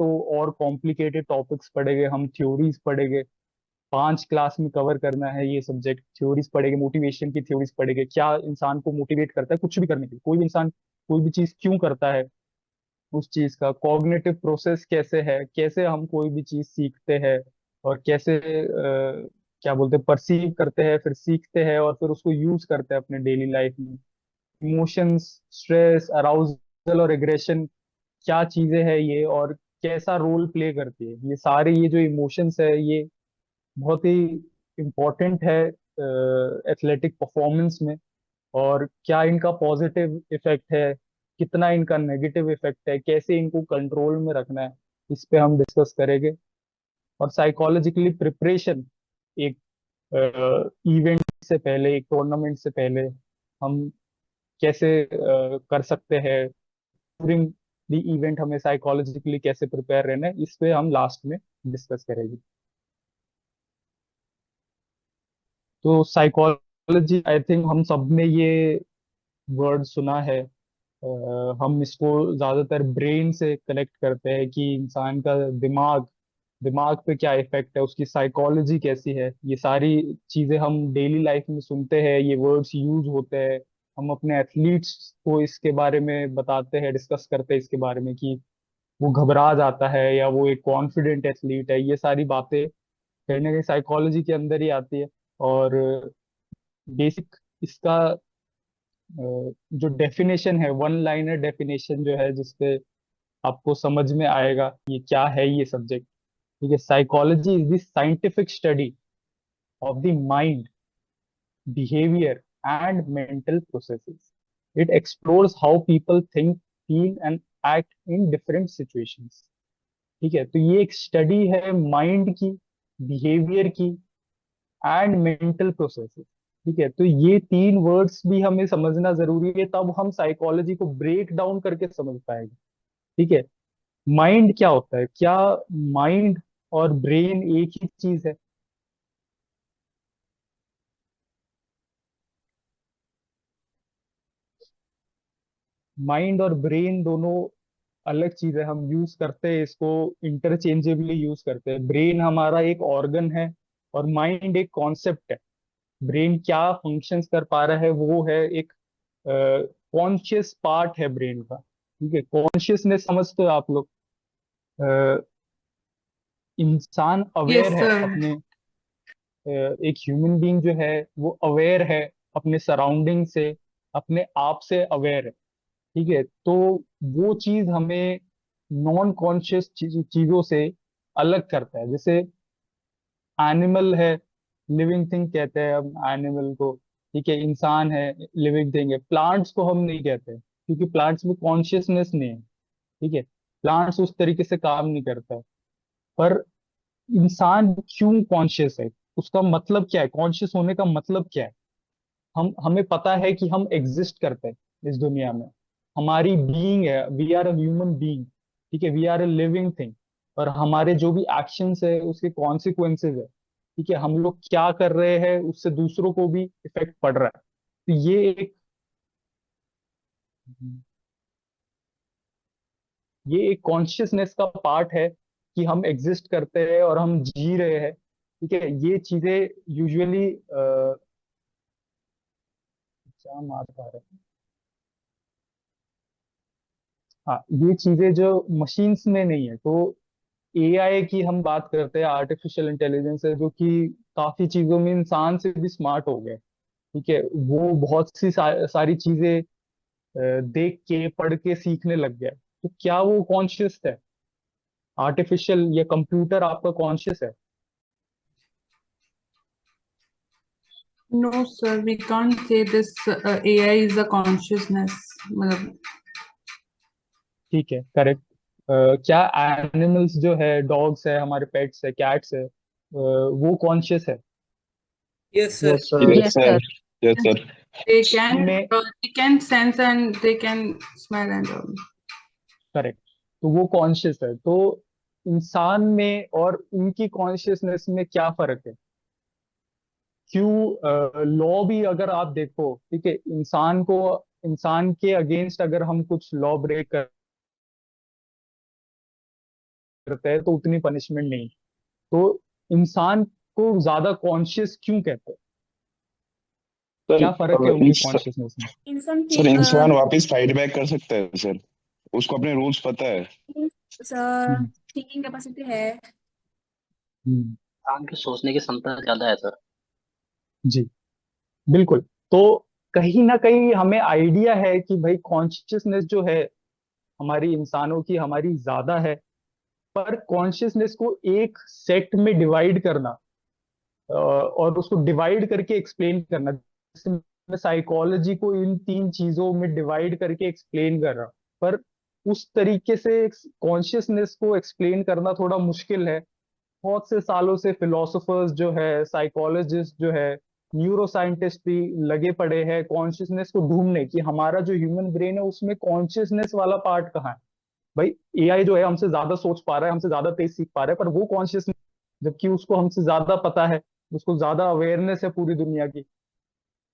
तो और complicated topics पढ़ेंगे, हम थ्योरीज पढ़ेंगे। 5 क्लास में कवर करना है ये सब्जेक्ट, थ्योरीज पढ़ेंगे, मोटिवेशन की थ्योरीज पढ़ेंगे, क्या इंसान को मोटिवेट करता है कुछ भी करने के लिए, कोई भी इंसान कोई भी चीज क्यों करता है, उस चीज का कॉग्निटिव प्रोसेस कैसे है, कैसे हम कोई भी चीज सीखते हैं, और कैसे क्या बोलते हैं, परसीव करते हैं, फिर सीखते हैं और फिर उसको यूज करते हैं अपने डेली लाइफ में। इमोशंस, स्ट्रेस, अराउजल और एग्रेशन क्या चीजें हैं ये, और कैसा रोल प्ले करती है ये सारे, ये जो इमोशंस है ये बहुत ही इम्पोर्टेंट है एथलेटिक परफॉर्मेंस में। और क्या इनका पॉजिटिव इफेक्ट है, कितना इनका नेगेटिव इफेक्ट है, कैसे इनको कंट्रोल में रखना है, इस पे हम डिस्कस करेंगे। और साइकोलॉजिकली प्रिपरेशन, एक इवेंट से पहले, एक टूर्नामेंट से पहले हम कैसे कर सकते हैं, ड्यूरिंग द इवेंट हमें साइकोलॉजिकली कैसे प्रिपेयर रहना है, इस पे हम लास्ट में डिस्कस करेंगे। तो साइकोलॉजी, आई थिंक हम सब ने ये वर्ड सुना है। हम इसको ज्यादातर ब्रेन से कनेक्ट करते हैं कि इंसान का दिमाग, दिमाग पे क्या इफेक्ट है, उसकी साइकोलॉजी कैसी है, ये सारी चीजें हम डेली लाइफ में सुनते हैं, ये वर्ड्स यूज होते हैं। हम अपने एथलीट्स को इसके बारे में बताते हैं, डिस्कस करते हैं इसके बारे में कि वो घबरा जाता है या वो एक कॉन्फिडेंट एथलीट है, ये सारी बातें कहीं ना कहीं साइकोलॉजी के अंदर ही आती है। और बेसिक इसका जो डेफिनेशन है, वन लाइनर डेफिनेशन जो है, जिसपे आपको समझ में आएगा ये क्या है ये सब्जेक्ट। ठीक है, psychology is the scientific study of the mind, behaviour and mental processes. It explores how people think, feel and act in different situations. ठीक है, तो ये एक स्टडी है माइंड की, बिहेवियर की एंड मेंटल प्रोसेसेस। ठीक है, तो ये 3 वर्ड्स भी हमें समझना जरूरी है, तब हम साइकोलॉजी को ब्रेक डाउन करके समझ पाएंगे। ठीक है, माइंड क्या होता है, क्या माइंड और ब्रेन एक ही चीज है? माइंड और ब्रेन दोनों अलग चीज है, हम यूज करते हैं इसको, इंटरचेंजेबली यूज करते हैं। ब्रेन हमारा एक ऑर्गन है और माइंड एक कॉन्सेप्ट है। ब्रेन क्या फंक्शंस कर पा रहा है, वो है एक कॉन्शियस पार्ट है ब्रेन का। ठीक है, कॉन्शियसनेस समझते हो आप लोग? अ, इंसान अवेयर यस है सर। अपने, एक ह्यूमन बीइंग जो है वो अवेयर है अपने सराउंडिंग से, अपने आप से अवेयर है। ठीक है, तो वो चीज हमें नॉन कॉन्शियस चीजों से अलग करता है। जैसे एनिमल है, लिविंग थिंग कहते हैं हम एनिमल को। ठीक है, इंसान है, लिविंग थिंग है। प्लांट्स को हम नहीं कहते क्योंकि प्लांट्स में कॉन्शियसनेस नहीं है। ठीक है, प्लांट्स उस तरीके से काम नहीं करता है। पर इंसान क्यों कॉन्शियस है, उसका मतलब क्या है, कॉन्शियस होने का मतलब क्या है? हमें पता है कि हम एग्जिस्ट करते हैं इस दुनिया में, हमारी बीइंग है, we are a human being. ठीक है, we are a living thing. और हमारे जो भी एक्शंस है उसके कॉन्सिक्वेंसेज है। ठीक है, हम लोग क्या कर रहे हैं उससे दूसरों को भी इफेक्ट पड़ रहा है। तो ये एक कॉन्शियसनेस का पार्ट है कि हम एग्जिस्ट करते हैं और हम जी रहे हैं। ठीक है, ये चीजें यूजुअली क्या मार पा रहे हैं, हाँ, ये चीजें जो मशीन्स में नहीं है। तो एआई की हम बात करते हैं, आर्टिफिशियल इंटेलिजेंस है जो कि काफी चीजों में इंसान से भी स्मार्ट हो गए। ठीक है, वो बहुत सी सारी चीजें देख के पढ़ के सीखने लग गया। तो क्या वो कॉन्शियस है? आर्टिफिशियल या कंप्यूटर आपका कॉन्शियस है? No, sir, we can't say this AI is a consciousness. मतलब ठीक है, करेक्ट। क्या एनिमल्स जो है, डॉग्स है, हमारे पेट्स है, कैट्स है, वो कॉन्शियस है? Yes, sir. Yes, sir. Yes, sir. Yes, sir. उनमें, they can sense and they can smell and all. Correct, तो वो कॉन्शियस है। तो इंसान में और उनकी कॉन्शियसनेस में क्या फर्क है? क्यों लॉ भी अगर आप देखो, ठीक है, इंसान को, इंसान के अगेंस्ट अगर हम कुछ लॉ ब्रेक कर करता है तो उतनी पनिशमेंट नहीं। तो इंसान को ज्यादा कॉन्शियस क्यों कहते हैं? सर क्या फर्क है उनकी इंस, कॉन्शियसनेस में? इंसान सर थिंक इंसान वापस फाइट बैक कर सकता है सर, उसको अपने रूल्स पता है। हम्म, थिंकिंग कैपेसिटी है। हम्म, इंसान की सोचने की क्षमता ज्यादा है सर। जी बिल्कुल। तो कहीं ना कहीं हमें आइडिया है कि भाई कॉन्शियसनेस जो है हमारी इंसानों की हमारी ज्यादा है। पर कॉन्शियसनेस को एक सेट में डिवाइड करना और उसको डिवाइड करके एक्सप्लेन करना, जैसे मैं साइकोलॉजी को इन तीन चीजों में डिवाइड करके एक्सप्लेन कर रहा हूं, पर उस तरीके से कॉन्शियसनेस को एक्सप्लेन करना थोड़ा मुश्किल है। बहुत से सालों से फिलोसोफर्स जो है, साइकोलॉजिस्ट जो है, न्यूरो साइंटिस्ट भी लगे पड़े हैं कॉन्शियसनेस को ढूंढने कि हमारा जो ह्यूमन ब्रेन है उसमें कॉन्शियसनेस वाला पार्ट कहाँ है। भाई एआई जो है हमसे ज्यादा सोच पा रहा है, हमसे ज्यादा तेज सीख पा रहा है, पर वो कॉन्शियस, जबकि उसको हमसे ज्यादा पता है, उसको ज्यादा अवेयरनेस है पूरी दुनिया की।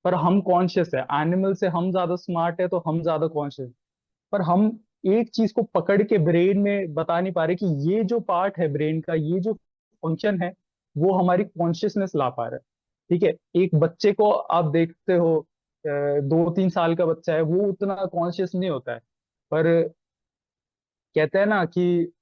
पर हम कॉन्शियस है, एनिमल से हम ज्यादा स्मार्ट है तो हम ज्यादा कॉन्शियस। पर हम एक चीज को पकड़ के ब्रेन में बता नहीं पा रहे कि ये जो पार्ट है ब्रेन का, ये जो फंक्शन है, वो हमारी कॉन्शियसनेस ला पा रहा है। ठीक है, एक बच्चे को आप देखते हो, 2-3 साल का बच्चा है, वो उतना कॉन्शियस नहीं होता है। पर कहते हैं ना कि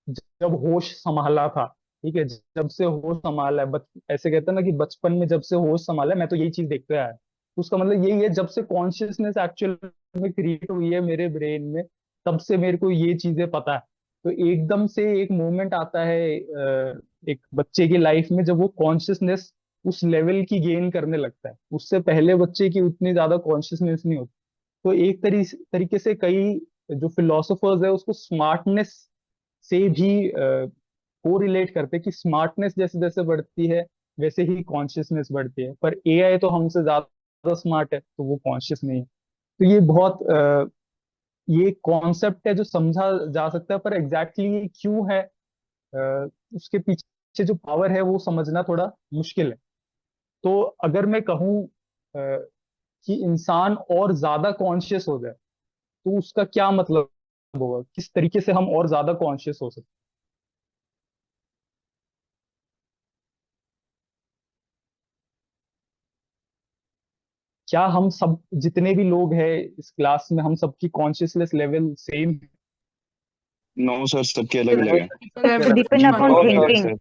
जब होश संभाला था, ठीक है, जब से होश संभाला है ऐसे कहते हैं ना कि बचपन में जब से होश संभाला है, मैं तो यही चीज देखते आया। तो उसका मतलब यही है, जब से कॉन्शियसनेस एक्चुअल में क्रिएट हुई है मेरे ब्रेन में, तब से मेरे को ये चीजें पता है। तो एकदम से एक मोमेंट आता है एक बच्चे की लाइफ में जब वो कॉन्शियसनेस उस लेवल की गेन करने लगता है। उससे पहले बच्चे की उतनी ज्यादा कॉन्शियसनेस नहीं होती। तो एक तरीके से कई जो फिलोसोफर्स है उसको स्मार्टनेस से भी को रिलेट करते हैं कि स्मार्टनेस जैसे जैसे बढ़ती है वैसे ही कॉन्शियसनेस बढ़ती है। पर एआई तो हमसे ज्यादा स्मार्ट है तो वो कॉन्शियस नहीं है। तो ये बहुत ये कॉन्सेप्ट है जो समझा जा सकता है, पर एग्जैक्टली exactly क्यों है, उसके पीछे जो पावर है वो समझना थोड़ा मुश्किल है। तो अगर मैं कहूँ कि इंसान और ज्यादा कॉन्शियस हो जाए तो उसका क्या मतलब होगा, किस तरीके से हम और ज्यादा कॉन्शियस हो सकते हैं? क्या हम सब जितने भी लोग हैं इस क्लास में, हम सबकी consciousness level same? No sir, सबके अलग अलग है। डिपेंड अपॉन बहुत अलग है थिंकिंग। सर।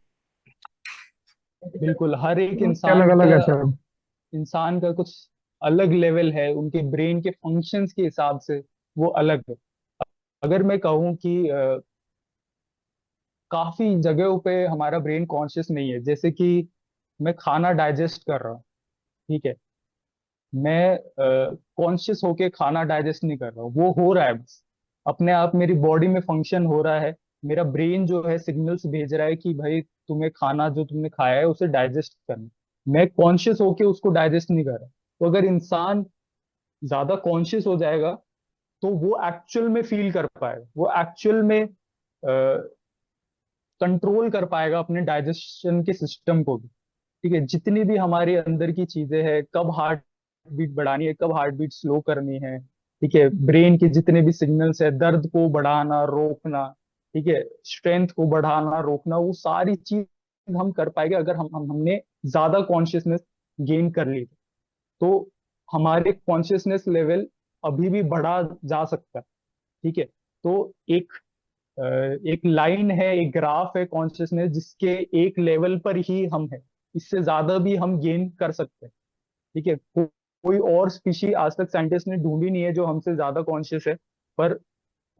बिल्कुल, हर एक अलग इंसान अलग का है सर। कुछ अलग लेवल है, उनके ब्रेन के फंक्शंस के हिसाब से वो अलग है। अगर मैं कहूँ कि काफी जगहों पे हमारा ब्रेन कॉन्शियस नहीं है, जैसे कि मैं खाना डाइजेस्ट कर रहा हूँ, ठीक है, मैं कॉन्शियस होके खाना डाइजेस्ट नहीं कर रहा हूँ, वो हो रहा है बस अपने आप, मेरी बॉडी में फंक्शन हो रहा है। मेरा ब्रेन जो है सिग्नल्स भेज रहा है कि भाई तुम्हें खाना जो तुमने खाया है उसे डाइजेस्ट करना। मैं कॉन्शियस होके उसको डाइजेस्ट नहीं कर रहा। तो अगर इंसान ज्यादा कॉन्शियस हो जाएगा तो वो एक्चुअल में फील कर पाएगा, वो एक्चुअल में कंट्रोल कर पाएगा अपने डाइजेशन के सिस्टम को भी। ठीक है, जितनी भी हमारे अंदर की चीजें हैं, कब हार्ट बीट बढ़ानी है, कब हार्ट बीट स्लो करनी है, ठीक है, ब्रेन के जितने भी सिग्नल्स है, दर्द को बढ़ाना रोकना, ठीक है, स्ट्रेंथ को बढ़ाना रोकना, वो सारी चीज हम कर पाएंगे अगर हमने ज्यादा कॉन्शियसनेस गेन कर ली। तो हमारे कॉन्शियसनेस लेवल अभी भी बढ़ा जा सकता है। ठीक है, तो एक एक लाइन है, एक ग्राफ है कॉन्शियसनेस जिसके एक लेवल पर ही हम है, इससे ज्यादा भी हम गेन कर सकते हैं। ठीक है, कोई और स्पीशी आज तक साइंटिस्ट ने ढूंढी नहीं है जो हमसे ज्यादा कॉन्शियस है। पर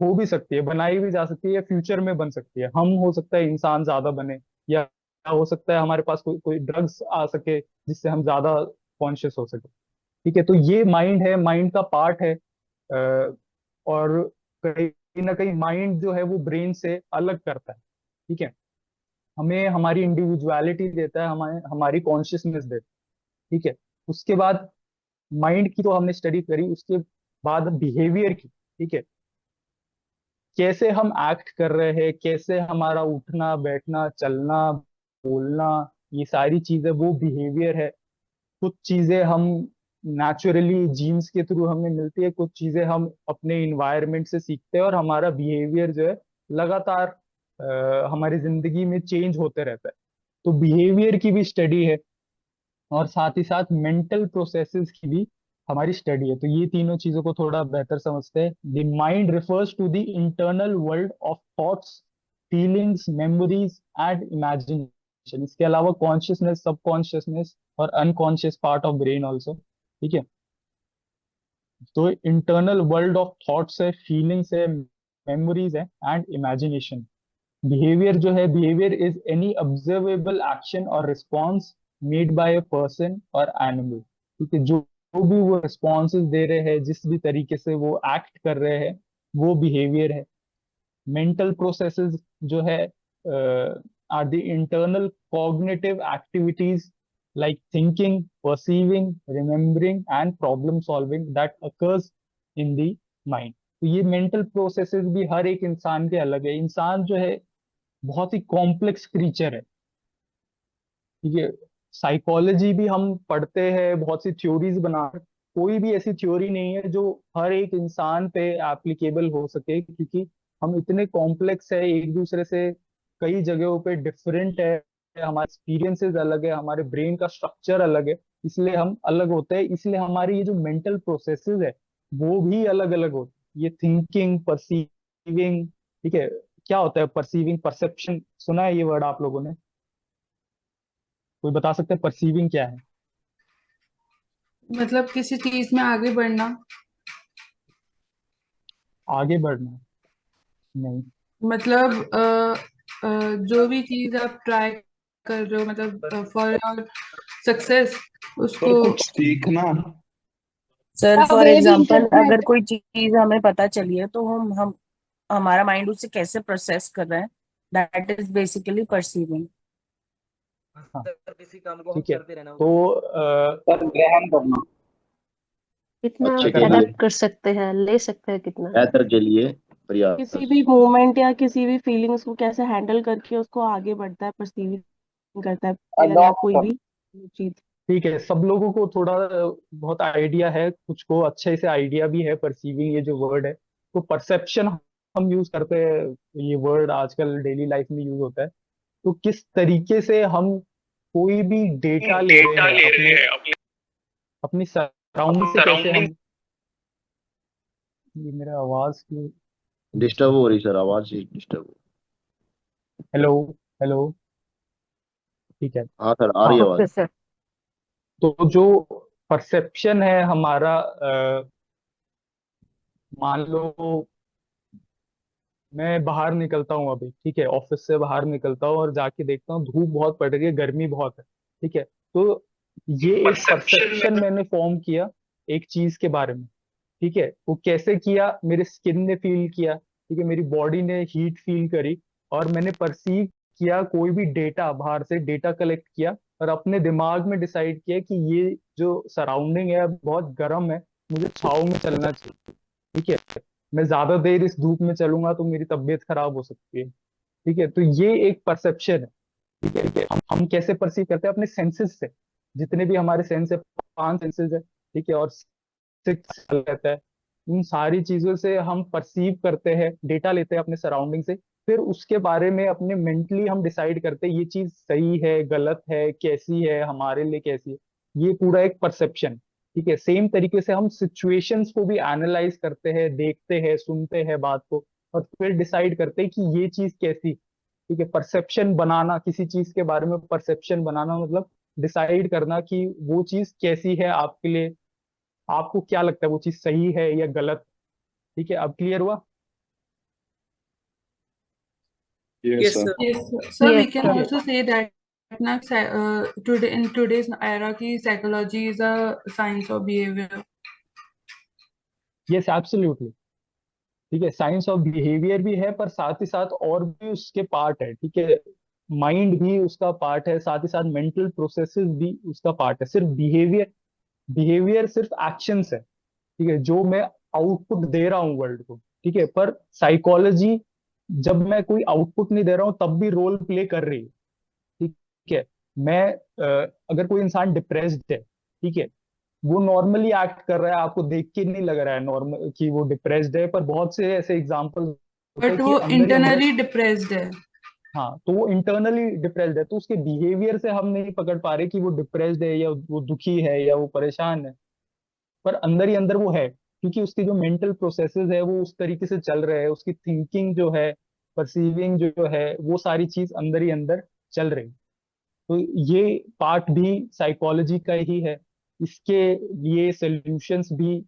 हो भी सकती है, बनाई भी जा सकती है, या फ्यूचर में बन सकती है। हम हो सकता है इंसान ज्यादा बने, या हो सकता है हमारे पास कोई कोई ड्रग्स आ सके जिससे हम ज्यादा कॉन्शियस हो सके। ठीक है, तो ये माइंड है, माइंड का पार्ट है। और कहीं ना कहीं माइंड जो है वो ब्रेन से अलग करता है। ठीक है, हमें हमारी इंडिविजुअलिटी देता है, हमारे हमारी कॉन्शियसनेस देता है। ठीक है, उसके बाद माइंड की तो हमने स्टडी करी, उसके बाद बिहेवियर की। ठीक है, कैसे हम एक्ट कर रहे हैं, कैसे हमारा उठना बैठना चलना बोलना, ये सारी चीजें वो बिहेवियर है। कुछ चीजें हम नेचुरली जीन्स के थ्रू हमें मिलती है, कुछ चीजें हम अपने इन्वायरमेंट से सीखते हैं, और हमारा बिहेवियर जो है लगातार हमारी जिंदगी में चेंज होते रहता है। तो बिहेवियर की भी स्टडी है और साथ ही साथ मेंटल प्रोसेसेस की भी हमारी स्टडी है। तो ये तीनों चीजों को थोड़ा बेहतर समझते हैं। The mind refers to the internal world of thoughts, feelings, memories and imagination. इसके अलावा कॉन्शियसनेस, सबकॉन्शियसनेस और unconscious part of brain also. ठीक है। तो इंटरनल वर्ल्ड ऑफ थॉट्स है, फीलिंग्स है, मेमोरीज है एंड इमेजिनेशन। बिहेवियर जो है, behaviour is any observable action और response made by a person और एनिमल। ठीक है। जो भी वो रिस्पॉन्सेज दे रहे हैं, जिस भी तरीके से वो एक्ट कर रहे हैं, वो बिहेवियर है। मेंटल प्रोसेसेस जो है are the internal cognitive activities like thinking, perceiving, remembering and problem solving that occurs in the mind. तो ये मेंटल प्रोसेसेस भी हर एक इंसान के अलग है। इंसान जो है बहुत ही कॉम्प्लेक्स क्रीचर है। ठीक है। साइकोलॉजी भी हम पढ़ते हैं, बहुत सी थ्योरीज बना, कोई भी ऐसी थ्योरी नहीं है जो हर एक इंसान पे एप्लीकेबल हो सके, क्योंकि हम इतने कॉम्प्लेक्स है, एक दूसरे से कई जगहों पे डिफरेंट है, हमारे एक्सपीरियंसेस अलग है, हमारे ब्रेन का स्ट्रक्चर अलग है, इसलिए हम अलग होते हैं। इसलिए हमारी ये जो मेंटल प्रोसेसेस है वो भी अलग अलग होती है। ये थिंकिंग, परसीविंग, ठीक है। क्या होता है परसीविंग? परसेप्शन सुना है ये वर्ड आप लोगों ने? कोई बता सकते हैं परसीविंग क्या है? मतलब किसी चीज में आगे बढ़ना। आगे बढ़ना? नहीं। मतलब जो भी चीज आप ट्राई कर रहे हो, मतलब फॉर योर सक्सेस, उसको। सर कुछ सीखना। सर हाँ, फॉर वे भी एग्जांपल अगर इंटरनेट। कोई चीज हमें पता चली है तो हम हमारा माइंड उसे कैसे प्रोसेस कर रहा है, दैट इज बेसिकली परसीविंग। हाँ। सर किसी काम को हम ठीक है। करते रहना। तो सर ग्रहण करना। कितना अच्छे के अगर लिए, अडेप्ट कर सकते हैं, ले सकते हैं कितना। बेहतर के लिए किसी प्रयास। भी मूवमेंट या किसी भी फीलिंग्स को कैसे हैंडल करके उसको आगे बढ़ता है, परसीव करता है, प्रेयर या कोई भी चीज। ठीक है, सब लोगों को थोड़ा बहुत आइडिया है, कुछ को अच्छे से आइडिया भी है परसीविंग ये जो वर्ड है। तो परसेप्शन हम यूज करते हैं, ये वर्ड आजकल डेली लाइफ में यूज होता है। तो किस तरीके से हम कोई भी डेटा ले रहे हैं अपने अपनी सराउंडिंग से, कैसे हम, ये मेरा आवाज की, डिस्टर्ब हो रही सर, आवाज डिस्टर्ब। Hello, hello. ठीक है। हाँ सर, आ रही हाँ। आवाज। Okay sir. तो जो परसेप्शन है हमारा, मान लो मैं बाहर निकलता हूँ अभी, ठीक है, ऑफिस से बाहर निकलता हूँ और जाके देखता हूँ धूप बहुत पड़ रही है, गर्मी बहुत है। ठीक है। तो ये एक परसेप्शन मैंने फॉर्म किया एक चीज के बारे में। ठीक है। वो कैसे किया? मेरे स्किन ने फील किया, ठीक है, मेरी बॉडी ने हीट फील करी, और मैंने परसीव किया, कोई भी डेटा बाहर से डेटा कलेक्ट किया और अपने दिमाग में डिसाइड किया कि ये जो सराउंडिंग है बहुत गर्म है, मुझे छाव में चलना चाहिए। ठीक है। मैं ज्यादा देर इस धूप में चलूंगा तो मेरी तबीयत खराब हो सकती है। ठीक है। तो ये एक परसेप्शन है। ठीक है। ठीक है। हम कैसे परसीव करते हैं? अपने सेंसेस से। जितने भी हमारे सेंस है, 5 सेंसेस है, ठीक है, और 6 रहता है। उन सारी चीजों से हम परसीव करते हैं, डेटा लेते हैं अपने सराउंडिंग से, फिर उसके बारे में अपने मेंटली हम डिसाइड करते हैं ये चीज सही है, गलत है, कैसी है, हमारे लिए कैसी है। ये पूरा एक परसेप्शन। ठीक है। सेम तरीके से हम सिचुएशंस को भी एनालाइज करते हैं, देखते हैं, सुनते हैं बात को, और फिर डिसाइड करते हैं कि ये चीज कैसी। ठीक है। परसेप्शन बनाना, किसी चीज के बारे में परसेप्शन बनाना मतलब डिसाइड करना कि वो चीज कैसी है आपके लिए, आपको क्या लगता है वो चीज सही है या गलत। ठीक है। अब क्लियर हुआ? Yes yes sir. Sir. Yes, sir. We yes can sir. also say that ना today in today's era की psychology is a science of behavior. Yes, absolutely. ठीक है। साइंस ऑफ बिहेवियर भी है, पर साथ ही साथ और भी उसके पार्ट है। ठीक है। माइंड भी उसका पार्ट है, साथ ही साथ मेंटल प्रोसेसेस भी उसका पार्ट है। सिर्फ बिहेवियर, बिहेवियर सिर्फ एक्शंस है, ठीक है, जो मैं आउटपुट दे रहा हूँ वर्ल्ड को। ठीक है। पर साइकोलॉजी, जब मैं कोई आउटपुट नहीं दे रहा हूँ तब भी रोल प्ले कर रही है। ठीक है। मैं अगर कोई इंसान डिप्रेस्ड है, ठीक है, वो नॉर्मली एक्ट कर रहा है, आपको देख के नहीं लग रहा है नॉर्मल कि वो डिप्रेस्ड है, पर बहुत से ऐसे एग्जांपल्स होते But हैं कि वो अंदर ही अंदर, internally depressed है। हाँ, तो वो इंटरनली डिप्रेस्ड है, तो उसके बिहेवियर से हम नहीं पकड़ पा रहे कि वो डिप्रेस्ड है या वो दुखी है या वो परेशान है, पर अंदर ही अंदर वो है, क्योंकि उसकी जो मेंटल प्रोसेसेस है वो उस तरीके से चल रहे हैं, उसकी थिंकिंग जो है, परसीविंग जो है, वो सारी चीज अंदर ही अंदर चल रही। तो ये पार्ट भी साइकोलॉजी का ही है, इसके लिए सॉल्यूशंस भी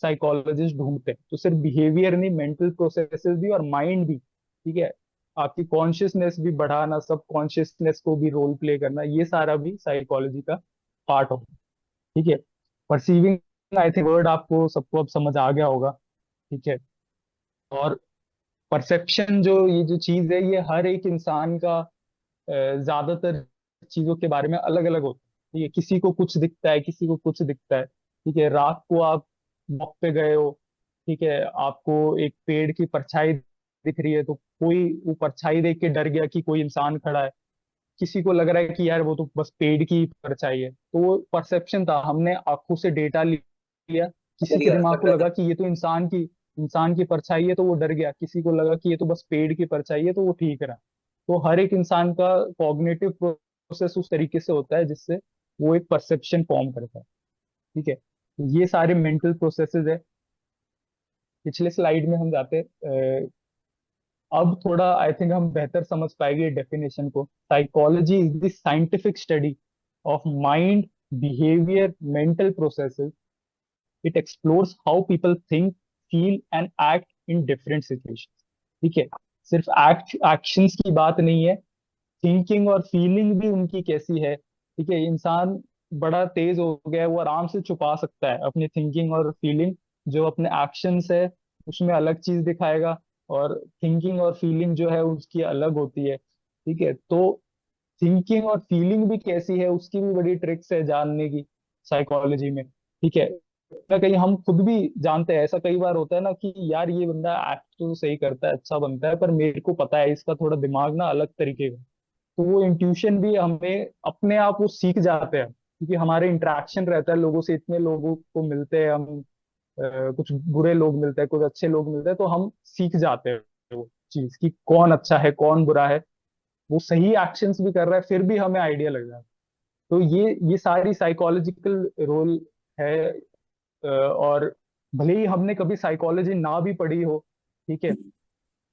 साइकोलॉजिस्ट ढूंढते हैं, तो सिर्फ बिहेवियर नहीं, मेंटल प्रोसेसेस भी और माइंड भी, ठीक है, आपकी कॉन्शियसनेस भी बढ़ाना, सब कॉन्शियसनेस को भी रोल प्ले करना, ये सारा भी साइकोलॉजी का पार्ट हो, ठीक है। परसीविंग, आई थिंक वर्ड आपको सबको अब समझ आ गया होगा, ठीक है। और परसेप्शन जो ये जो चीज है, ये हर एक इंसान का ज्यादातर चीजों के बारे में अलग अलग होता है, ठीक है, किसी को कुछ दिखता है, किसी को कुछ दिखता है, ठीक है। रात को आप वॉक पे गए हो, ठीक है, आपको एक पेड़ की परछाई दिख रही है, तो कोई वो परछाई देख के डर गया कि कोई इंसान खड़ा है, किसी को लग रहा है कि यार वो तो बस पेड़ की परछाई है, तो वो परसेप्शन था, हमने आंखों से डेटा लिया, किसी के दिमाग को लगा कि ये तो इंसान की परछाई है, तो वो डर गया, किसी को लगा कि ये तो बस पेड़ की परछाई है, तो वो ठीक रहा। तो हर एक इंसान का कॉग्निटिव प्रोसेस उस तरीके से होता है जिससे वो एक परसेप्शन फॉर्म करता है, ठीक है। ये सारे मेंटल प्रोसेसेस है। पिछले स्लाइड में हम जाते अब थोड़ा आई थिंक हम बेहतर समझ पाएंगे डेफिनेशन को। Psychology is the scientific study of mind, behaviour, mental processes. It explores how people think, feel and act in different situations, ठीक है। सिर्फ एक्शंस की बात नहीं है, थिंकिंग और फीलिंग भी उनकी कैसी है, ठीक है। इंसान बड़ा तेज हो गया है, वो आराम से छुपा सकता है अपनी थिंकिंग और फीलिंग, जो अपने एक्शंस है उसमें अलग चीज दिखाएगा, और थिंकिंग और फीलिंग जो है उसकी अलग होती है, ठीक है। तो थिंकिंग और फीलिंग भी कैसी है उसकी भी बड़ी ट्रिक्स है जानने की साइकोलॉजी में, ठीक है। ना कहीं हम खुद भी जानते हैं, ऐसा कई बार होता है ना कि यार ये बंदा एक्ट तो सही करता है, अच्छा बनता है, पर मेरे को पता है इसका थोड़ा दिमाग ना अलग तरीके का। तो वो इंट्यूशन भी हमें अपने आप वो सीख जाते हैं, क्योंकि हमारे इंटरेक्शन रहता है लोगों से, इतने लोगों को मिलते हैं हम, कुछ बुरे लोग मिलते हैं, कुछ अच्छे लोग मिलते हैं, तो हम सीख जाते हैं वो चीज कि कौन अच्छा है कौन बुरा है, वो सही एक्शंस भी कर रहा है फिर भी हमें आइडिया लग जाता है। तो ये सारी साइकोलॉजिकल रोल है। और भले ही हमने कभी साइकोलॉजी ना भी पढ़ी हो, ठीक है,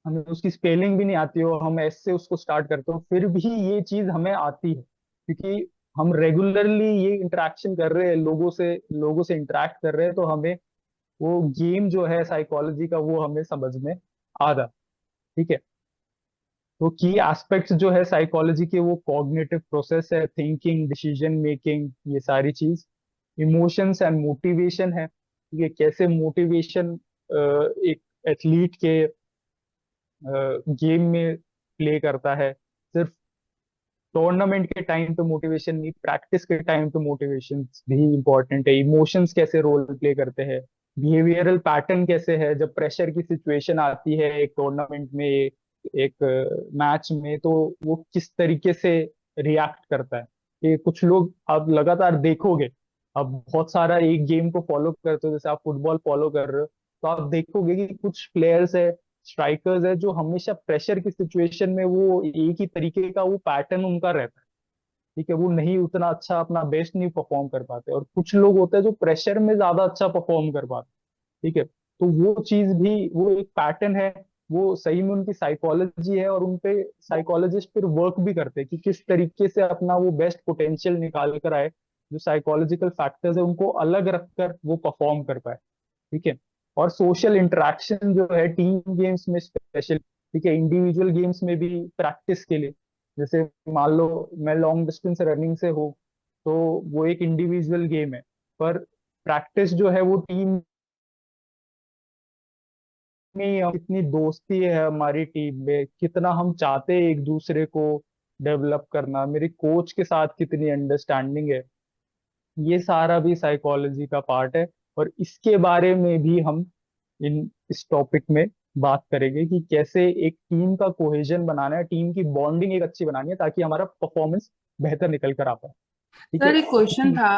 हमें उसकी स्पेलिंग भी नहीं आती हो, हम एस से उसको स्टार्ट करते हो, फिर भी ये चीज हमें आती है, क्योंकि हम रेगुलरली ये इंटरेक्शन कर रहे हैं लोगों से इंटरेक्ट कर रहे हैं, तो हमें वो गेम जो है साइकोलॉजी का वो हमें समझ में आ रहा, ठीक है। तो की एस्पेक्ट्स जो है साइकोलॉजी के, वो कॉग्निटिव प्रोसेस है, थिंकिंग, डिसीजन मेकिंग, ये सारी चीज, इमोशंस एंड मोटिवेशन है, ठीक है, कैसे मोटिवेशन एक एथलीट के गेम में प्ले करता है, सिर्फ टूर्नामेंट के टाइम पे मोटिवेशन नहीं, प्रैक्टिस के टाइम पे मोटिवेशन भी इंपॉर्टेंट है, इमोशंस कैसे रोल प्ले करते हैं, बिहेवियरल पैटर्न कैसे है, जब प्रेशर की सिचुएशन आती है एक टूर्नामेंट में, एक मैच में, तो वो किस तरीके से रिएक्ट करता है। ये कुछ लोग आप लगातार देखोगे, आप बहुत सारा एक गेम को फॉलो करते हो, जैसे आप फुटबॉल फॉलो कर रहे हो, तो आप देखोगे कि कुछ प्लेयर्स है, स्ट्राइकर्स है, जो हमेशा प्रेशर की सिचुएशन में वो एक ही तरीके का वो पैटर्न उनका रहता है, ठीक है, वो नहीं उतना अच्छा अपना बेस्ट नहीं परफॉर्म कर पाते, और कुछ लोग होते हैं जो प्रेशर में ज्यादा अच्छा परफॉर्म कर पाते हैं, ठीक है। तो वो चीज भी वो एक पैटर्न है, वो सही में उनकी साइकोलॉजी है, और उनपे साइकोलॉजिस्ट फिर वर्क भी करते हैं कि किस तरीके से अपना वो बेस्ट पोटेंशियल निकाल कर आए, जो साइकोलॉजिकल फैक्टर्स है उनको अलग रखकर वो परफॉर्म कर पाए, ठीक है। और सोशल इंटरेक्शन जो है टीम गेम्स में स्पेशल, ठीक है, इंडिविजुअल गेम्स में भी प्रैक्टिस के लिए, जैसे मान लो मैं लॉन्ग डिस्टेंस रनिंग से हूँ, तो वो एक इंडिविजुअल गेम है, पर प्रैक्टिस जो है वो टीम में, कितनी दोस्ती है हमारी टीम में, कितना हम चाहते हैं एक दूसरे को डेवलप करना, मेरे कोच के साथ कितनी अंडरस्टैंडिंग है, ये सारा भी साइकोलॉजी का पार्ट है। और इसके बारे में भी हम इस टॉपिक में बात करेंगे कि कैसे एक टीम का कोहेजन बनाना है, टीम की बॉन्डिंग एक अच्छी बनानी है, ताकि हमारा परफॉर्मेंस बेहतर निकल कर आ पाए, ठीक है। सर एक क्वेश्चन था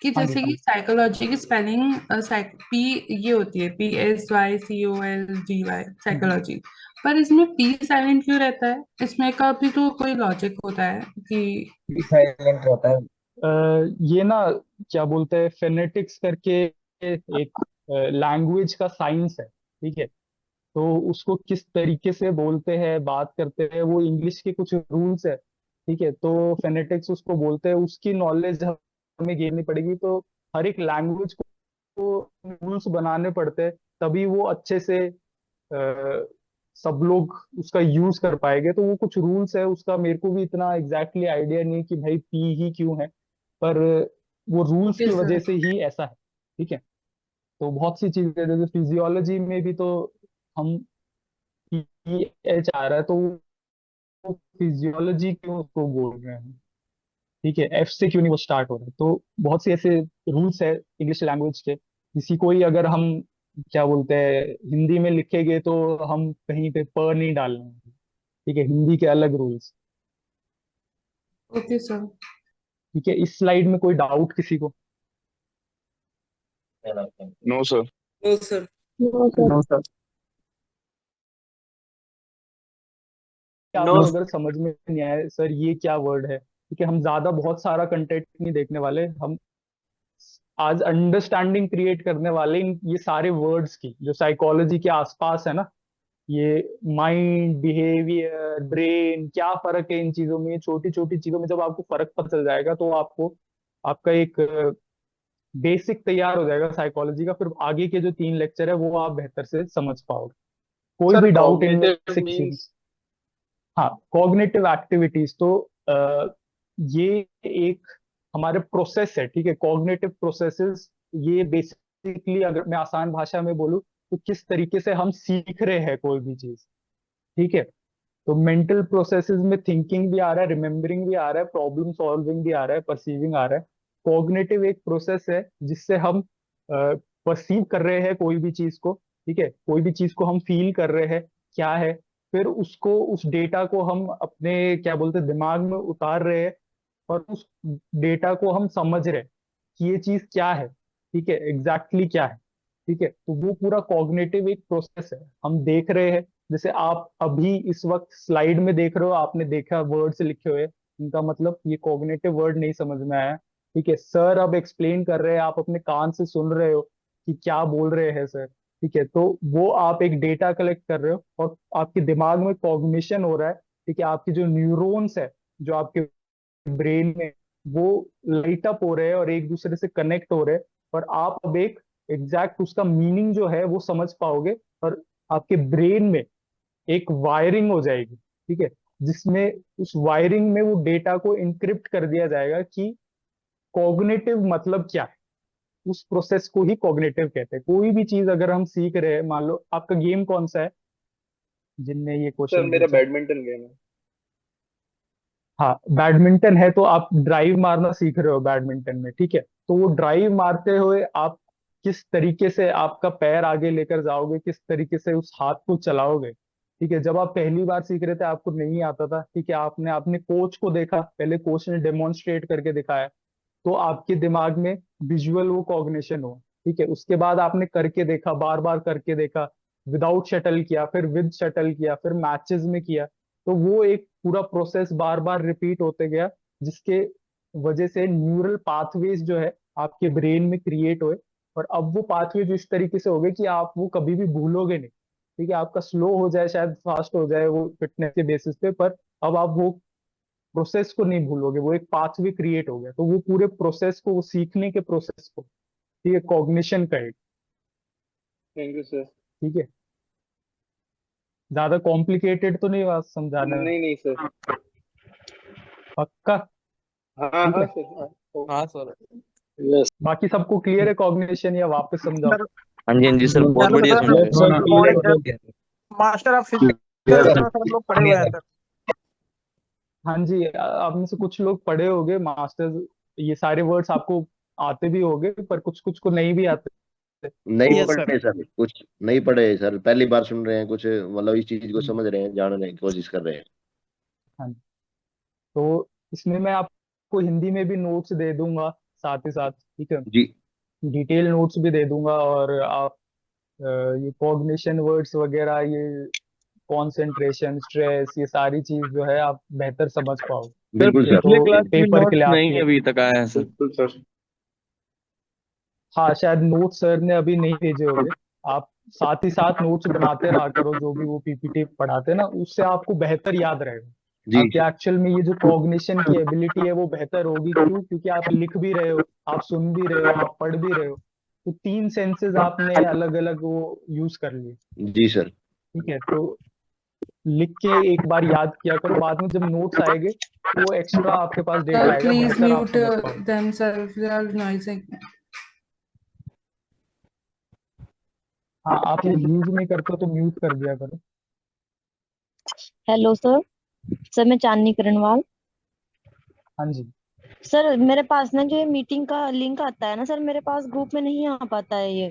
कि हाँ जी, जैसे हाँ कि जी। साइकोलॉजी की स्पेलिंग पी ये होती है, PSYCOLGY, साइकोलॉजी, पर इसमें पी साइलेंट क्यों रहता है? इसमें का भी तो कोई लॉजिक होता है कि साइलेंट रहता है। ये ना क्या बोलते हैं, फेनेटिक्स करके एक लैंग्वेज का साइंस है, ठीक है। तो उसको किस तरीके से बोलते हैं, बात करते हैं, वो इंग्लिश के कुछ रूल्स है, ठीक है। तो फेनेटिक्स उसको बोलते हैं, उसकी नॉलेज हमें गेनी पड़ेगी। तो हर एक लैंग्वेज को रूल्स बनाने पड़ते हैं, तभी वो अच्छे से सब लोग उसका यूज कर पाएंगे। तो वो कुछ रूल्स है उसका, मेरे को भी इतना एग्जैक्टली आइडिया नहीं कि भाई पी ही क्यों है, पर वो रूल्स ओके की वजह सर। से ही ऐसा है, ठीक है। तो बहुत सी चीजें जैसे फिजियोलॉजी में भी तो हम पी एच आ रहा है, तो वो फिजियोलॉजी क्यों उसको बोल रहे हैं, ठीक है, एफ से क्यों नहीं वो स्टार्ट हो रहा है। तो बहुत से ऐसे रूल्स है इंग्लिश लैंग्वेज के, किसी को ही अगर हम क्या बोलते हैं हिंदी में लिखेंगे तो हम कहीं पे प नहीं डालना है, ठीक है, हिंदी के अलग रूल्स। Okay sir. ठीक है, इस स्लाइड में कोई डाउट किसी को? No sir. No, sir. No sir. No sir. No आपको अगर समझ में नहीं आया सर ये क्या वर्ड है, ठीक है, हम ज्यादा बहुत सारा कंटेंट नहीं देखने वाले, हम आज अंडरस्टैंडिंग क्रिएट करने वाले इन ये सारे वर्ड्स की जो साइकोलॉजी के आसपास है ना। ये माइंड, बिहेवियर, ब्रेन, क्या फर्क है इन चीजों में, छोटी छोटी चीजों में जब आपको फर्क पता चल जाएगा तो आपको आपका एक बेसिक तैयार हो जाएगा साइकोलॉजी का। फिर आगे के जो 3 लेक्चर है वो आप बेहतर से समझ पाओगे। कोई सर भी डाउट इनमें कॉग्निटिव से किसी में? मींस हाँ, कॉग्निटिव एक्टिविटीज तो ये एक हमारे प्रोसेस है, ठीक है, कॉग्निटिव प्रोसेसेस। ये बेसिकली अगर मैं आसान भाषा में बोलूँ तो किस तरीके से हम सीख रहे हैं कोई भी चीज, ठीक है। तो मेंटल प्रोसेसेस में थिंकिंग भी आ रहा है, रिमेम्बरिंग भी आ रहा है, प्रॉब्लम सॉल्विंग भी आ रहा है, परसीविंग आ रहा है। कॉग्निटिव एक प्रोसेस है जिससे हम परसीव कर रहे हैं कोई भी चीज को, ठीक है, कोई भी चीज को हम फील कर रहे हैं क्या है, फिर उसको उस डेटा को हम अपने क्या बोलते हैं दिमाग में उतार रहे हैं, और उस डेटा को हम समझ रहे हैं कि ये चीज क्या है, ठीक है, एग्जैक्टली क्या है, ठीक है। तो वो पूरा कॉग्निटिव एक प्रोसेस है, हम देख रहे हैं। जैसे आप अभी इस वक्त स्लाइड में देख रहे हो, आपने देखा वर्ड्स लिखे हुए, इनका मतलब ये कॉग्निटिव वर्ड नहीं समझ में आया, ठीक है। सर अब एक्सप्लेन कर रहे हैं, आप अपने कान से सुन रहे हो कि क्या बोल रहे हैं सर, ठीक है। तो वो आप एक डेटा कलेक्ट कर रहे हो और आपके दिमाग में कॉग्निशन हो रहा है, ठीक है। आपकी जो न्यूरॉन्स है जो आपके ब्रेन में, वो लाइट अप हो रहे हैं और एक दूसरे से कनेक्ट हो रहे हैं, और आप अब एक एग्जैक्ट उसका मीनिंग जो है वो समझ पाओगे, और आपके ब्रेन में एक वायरिंग हो जाएगी, ठीक है, जिसमें उस वायरिंग में वो डेटा को इनक्रिप्ट कर दिया जाएगा कि कॉग्निटिव मतलब क्या है। उस प्रोसेस को ही कॉग्निटिव कहते हैं। कोई भी चीज अगर हम सीख रहे हैं, मान लो आपका गेम कौन सा है जिनने ये सर क्वेश्चन मेरा पूछा? बैडमिंटन गेम है। हाँ, बैडमिंटन है, तो आप ड्राइव मारना सीख रहे हो बैडमिंटन में, ठीक है। तो वो ड्राइव मारते हुए आप किस तरीके से आपका पैर आगे लेकर जाओगे, किस तरीके से उस हाथ को चलाओगे, ठीक है। जब आप पहली बार सीख रहे थे आपको नहीं आता था, ठीक है, आपने अपने कोच को देखा, पहले कोच ने डेमोन्स्ट्रेट करके दिखाया, तो आपके दिमाग में विजुअल वो कॉग्निशन हो, ठीक है। उसके बाद आपने करके देखा, बार बार करके देखा, विदाउट शटल किया, फिर विद शटल किया, फिर मैचेस में किया। तो वो एक पूरा प्रोसेस बार बार रिपीट होते गया, जिसके वजह से न्यूरल पाथवेज जो है आपके ब्रेन में क्रिएट हुए। और अब वो पाथवेज इस तरीके से हो गए कि आप वो कभी भी भूलोगे नहीं, ठीक है। आपका स्लो हो जाए शायद फास्ट हो जाए वो फिटनेस के बेसिस पे, पर अब आप वो प्रोसेस को नहीं भूलोगे, वो एक पाथवे क्रिएट हो गया। तो वो पूरे प्रोसेस को, वो सीखने के प्रोसेस को, ठीक है, कॉग्निशन का एक, थैंक यू सर। ठीक है। ज्यादा कॉम्प्लिकेटेड तो नहीं बात समझाने में? नहीं नहीं सर। पक्का? हाँ ठीक हाँ है, सर हाँ। हाँ सर। यस बाकी सबको क्लियर है कॉग्निशन, या वापस समझाओ? हाँ जी हाँ जी सर, बहुत बढ़िया समझ यस रहे सर, क्लियर है। मास्टर ऑफ हैं। फिजिकल में सब लोग पढ़े हुए हैं सर। हाँ जी, आप में से कुछ लोग पढ़े होंगे मास्टर्स, ये सारे वर्ड्स आपको आते भी होंगे, पर कुछ कुछ को नहीं भी आते। नहीं तो पढ़े सर, कुछ नहीं पढ़े सर, पहली बार सुन रहे हैं, कुछ मतलब इस चीज को समझ रहे हैं, जानने की कोशिश कर रहे हैं। हाँ, तो इसमें मैं आपको हिंदी में भी नोट्स दे दूंगा साथ ही साथ, ठीक है, जी। डिटेल नोट्स भी दे दूंगा। और आप अ, ये कॉग्निशन वर्ड्स वगैरह ये कंसंट्रेशन, स्ट्रेस, ये सारी चीज जो है आप बेहतर समझ पाओ। बिल्कुल ठीक है, सर। तो पिछले क्लास में पेपर के लिए नोट्स आप नहीं ये, अभी तक आए हैं सर। बिल्कुल सर। हाँ शायद नोट सर ने अभी नहीं भेजे होंगे। आप साथ ही साथ नोट्स बनाते रहा करो, जो भी वो पीपीटी पढ़ाते हैं ना, उससे आपको बेहतर याद रहेगा। जी आपके एक्चुअल में ये जो कॉग्निशन की एबिलिटी है वो बेहतर होगी। क्यों? क्योंकि आप लिख भी रहे हो, आप सुन भी रहे हो, आप पढ़ भी रहे हो। तो तीन सेंसेस आपने अलग अलग वो यूज कर लिए। जी सर। ठीक है, तो लिख के एक बार याद किया करो, बाद में जब नोट्स आएंगे तो वो एक्स्ट्रा आपके पास डेटा आएगा, Please बेहतर आप mute समझ पाओगे। themselves. They are noisy. हाँ, आप ये यूज नहीं करते हो तो म्यूट कर दिया करो। Hello sir. सर मैं चांदनी करणवाल। हाँ जी। सर मेरे पास ना जो ये मीटिंग का लिंक आता है ना सर, मेरे पास ग्रुप में नहीं आ पाता है ये।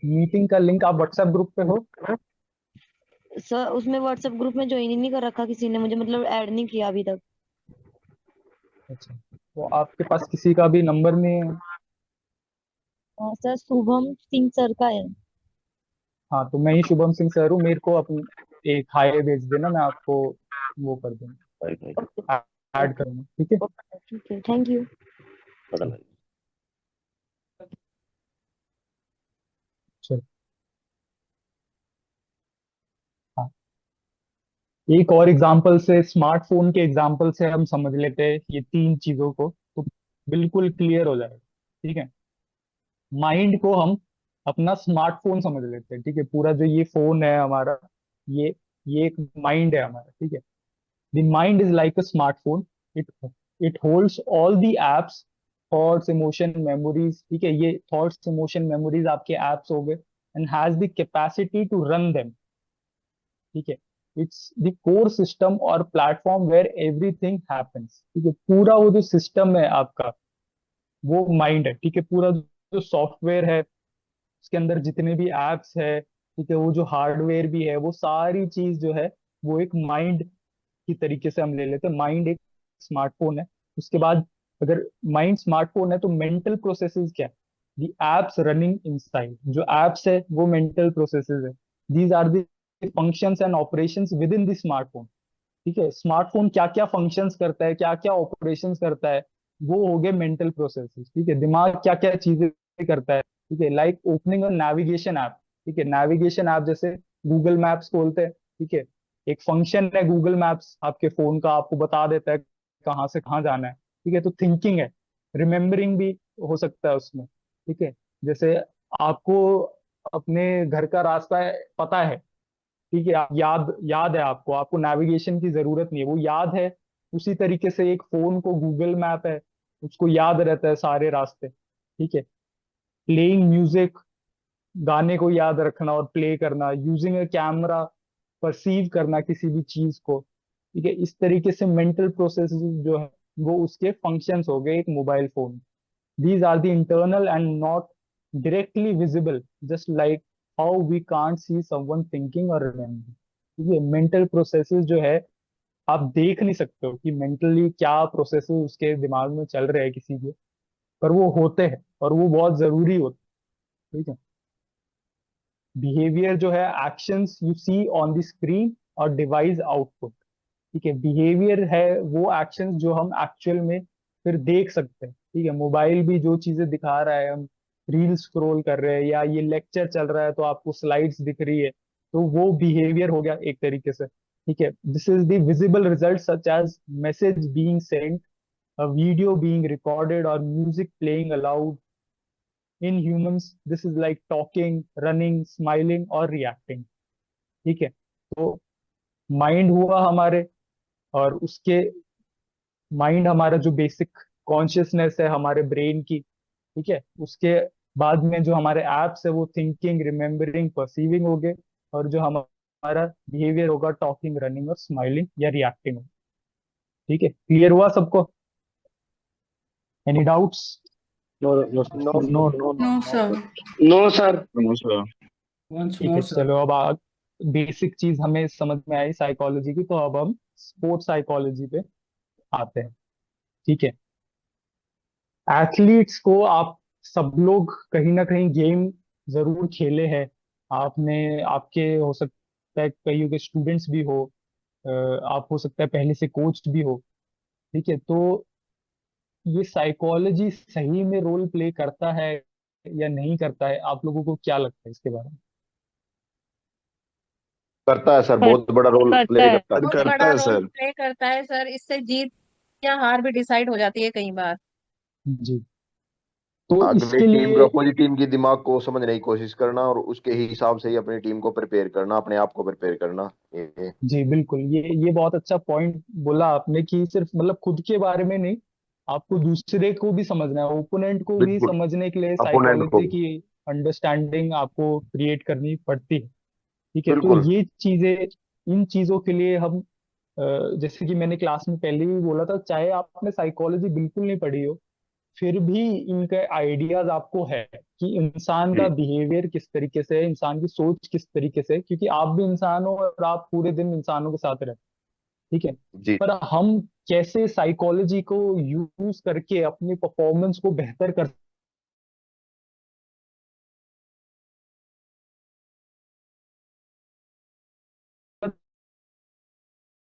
मीटिंग का लिंक आप व्हाट्सएप ग्रुप पे हो? सर उसमें व्हाट्सएप ग्रुप में ज्वाइन ही नहीं कर रखा किसी ने मुझे, मतलब ऐड नहीं किया अभी तक। अच्छा, तो आपके पास किसी का भी नंबर नहीं है? सर शुभम सिंह सर का है। हाँ, तो मैं ही शुभम सिंह सर हूँ। मेरे को अपनी एक हाय भेज देना, मैं आपको वो कर बाय बाय। दूंगा, ऐड करूंगा। ठीक है, ठीक है, थैंक यू। पता लगा। चलो। हाँ, एक और एग्जांपल से, स्मार्टफोन के एग्जांपल से हम समझ लेते हैं ये तीन चीजों को, तो बिल्कुल क्लियर हो जाएगा। ठीक है, माइंड को हम अपना स्मार्टफोन समझ लेते हैं। ठीक है, पूरा जो ये फोन है हमारा, ये ये एक माइंड है हमारा। ठीक है, the mind is like a smartphone. it it holds all the apps, thoughts, emotion, memories. ठीक है, ये thoughts, emotion, memories आपके apps हो गए, and has the capacity to run them. ठीक है, it's the core system और platform where everything happens. ठीक है, पूरा वो जो सिस्टम है आपका, वो माइंड है। ठीक है, पूरा जो सॉफ्टवेयर है, उसके अंदर जितने भी एप्स है, ठीक है, वो जो हार्डवेयर भी है, वो सारी चीज जो है वो एक माइंड की तरीके से हम ले लेते हैं। माइंड एक स्मार्टफोन है। उसके बाद अगर माइंड स्मार्टफोन है तो मेंटल प्रोसेसेस क्या है? दी एप्स रनिंग इनसाइड, जो एप्स है वो मेंटल प्रोसेसेस है। These are the functions and operations within the smartphone. ठीक है, स्मार्टफोन क्या क्या फंक्शंस करता है, क्या क्या ऑपरेशंस करता है, वो हो गए मेंटल प्रोसेसेस। ठीक है, दिमाग क्या क्या चीजें करता है। ठीक है, like opening a navigation app. ठीक है, नेविगेशन ऐप जैसे गूगल मैप्स खोलते हैं। ठीक है, एक फंक्शन है गूगल मैप्स आपके फोन का, आपको बता देता है कहाँ से कहाँ जाना है। ठीक है, तो थिंकिंग है, रिमेम्बरिंग भी हो सकता है उसमें। ठीक है, जैसे आपको अपने घर का रास्ता पता है। ठीक है, आप याद याद है आपको, आपको नेविगेशन की जरूरत नहीं है, वो याद है। उसी तरीके से एक फोन को गूगल मैप है, उसको याद रहता है सारे रास्ते। ठीक है, प्लेइंग म्यूजिक, गाने को याद रखना और प्ले करना, यूजिंग अ कैमरा, परसीव करना किसी भी चीज को। ठीक है, इस तरीके से मेंटल प्रोसेस जो है वो उसके फंक्शंस हो गए एक mobile phone. These are the internal and not directly visible, just like how we can't see someone thinking or remembering. ठीक है, मेंटल प्रोसेसेस जो है आप देख नहीं सकते हो कि मेंटली क्या प्रोसेसेस उसके दिमाग में चल रहे हैं किसी के, पर वो होते हैं और वो बहुत जरूरी होते हैं। ठीक है, बिहेवियर जो है actions you see on the screen और डिवाइस आउटपुट। ठीक है, बिहेवियर है वो एक्शंस जो हम एक्चुअल में फिर देख सकते हैं। ठीक है, मोबाइल भी जो चीजें दिखा रहा है, हम रील स्क्रॉल कर रहे हैं या ये लेक्चर चल रहा है तो आपको स्लाइड्स दिख रही है, तो वो बिहेवियर हो गया एक तरीके से। ठीक है, this is the visible result such as message being sent, a video being recorded और music playing aloud. In humans this is like talking, running, smiling और रिएक्टिंग। ठीक है, तो माइंड हुआ हमारे, और उसके माइंड हमारा जो बेसिक कॉन्शियसनेस है हमारे ब्रेन की। ठीक है, उसके बाद में जो हमारे एप्स है वो थिंकिंग, रिमेम्बरिंग, परसीविंग हो गए, और जो हमारा बिहेवियर होगा टॉकिंग, रनिंग और स्माइलिंग या रिएक्टिंग। ठीक है, क्लियर हुआ सबको? Any doubts? No no no no no. No, sir. No sir. नमस्कार। ठीक है, चलो अब बेसिक चीज हमें समझ में आई साइकोलॉजी की, तो अब हम स्पोर्ट्स साइकोलॉजी पे आते हैं। ठीक है, एथलीट्स को आप सब लोग कहीं ना कहीं गेम जरूर खेले हैं। आपने आपके हो सकता है कईयों के स्टूडेंट्स भी हो, आप हो सकता है पहले से कोच भी हो। ठीक है, तो ये साइकोलॉजी सही में रोल प्ले करता है या नहीं करता है, आप लोगों को क्या लगता है इसके बारे में? करता है सर, कर, बहुत बड़ा रोल करता प्ले है, करता है। बहुत करता बड़ा है रोल सर। प्ले करता है सर। इससे जीत या हार भी डिसाइड हो जाती है कई बार। जी, तो अगली इसके टीम को, लिए अपोजिट टीम की दिमाग को समझने की कोशिश करना और उसके ही हिसाब से ही अपनी टीम को प्रिपेयर करना, अपने आप को प्रिपेयर करना। ये जी बिल्कुल, ये बहुत अच्छा पॉइंट बोला आपने कि सिर्फ मतलब खुद के बारे में नहीं, आपको दूसरे को भी समझना है, ओपोनेंट को भी बिल्कुल, समझने के लिए अपोनेंट को साइकोलॉजी भी। की अंडरस्टैंडिंग आपको क्रिएट करनी पड़ती है। ठीक है, तो बिल्कुल ये चीजें, इन चीजों के लिए हम जैसे कि मैंने क्लास में पहले भी बोला था, चाहे आपने साइकोलॉजी बिल्कुल नहीं पढ़ी हो, फिर भी इनके आइडियाज आपको है कि इंसान का जी। बिहेवियर किस तरीके से है, इंसान की सोच किस तरीके से है, क्योंकि आप भी इंसान हो और आप पूरे दिन इंसानों के साथ रहते हैं। ठीक है, जी। पर हम कैसे साइकोलॉजी को यूज करके अपनी परफॉर्मेंस को बेहतर कर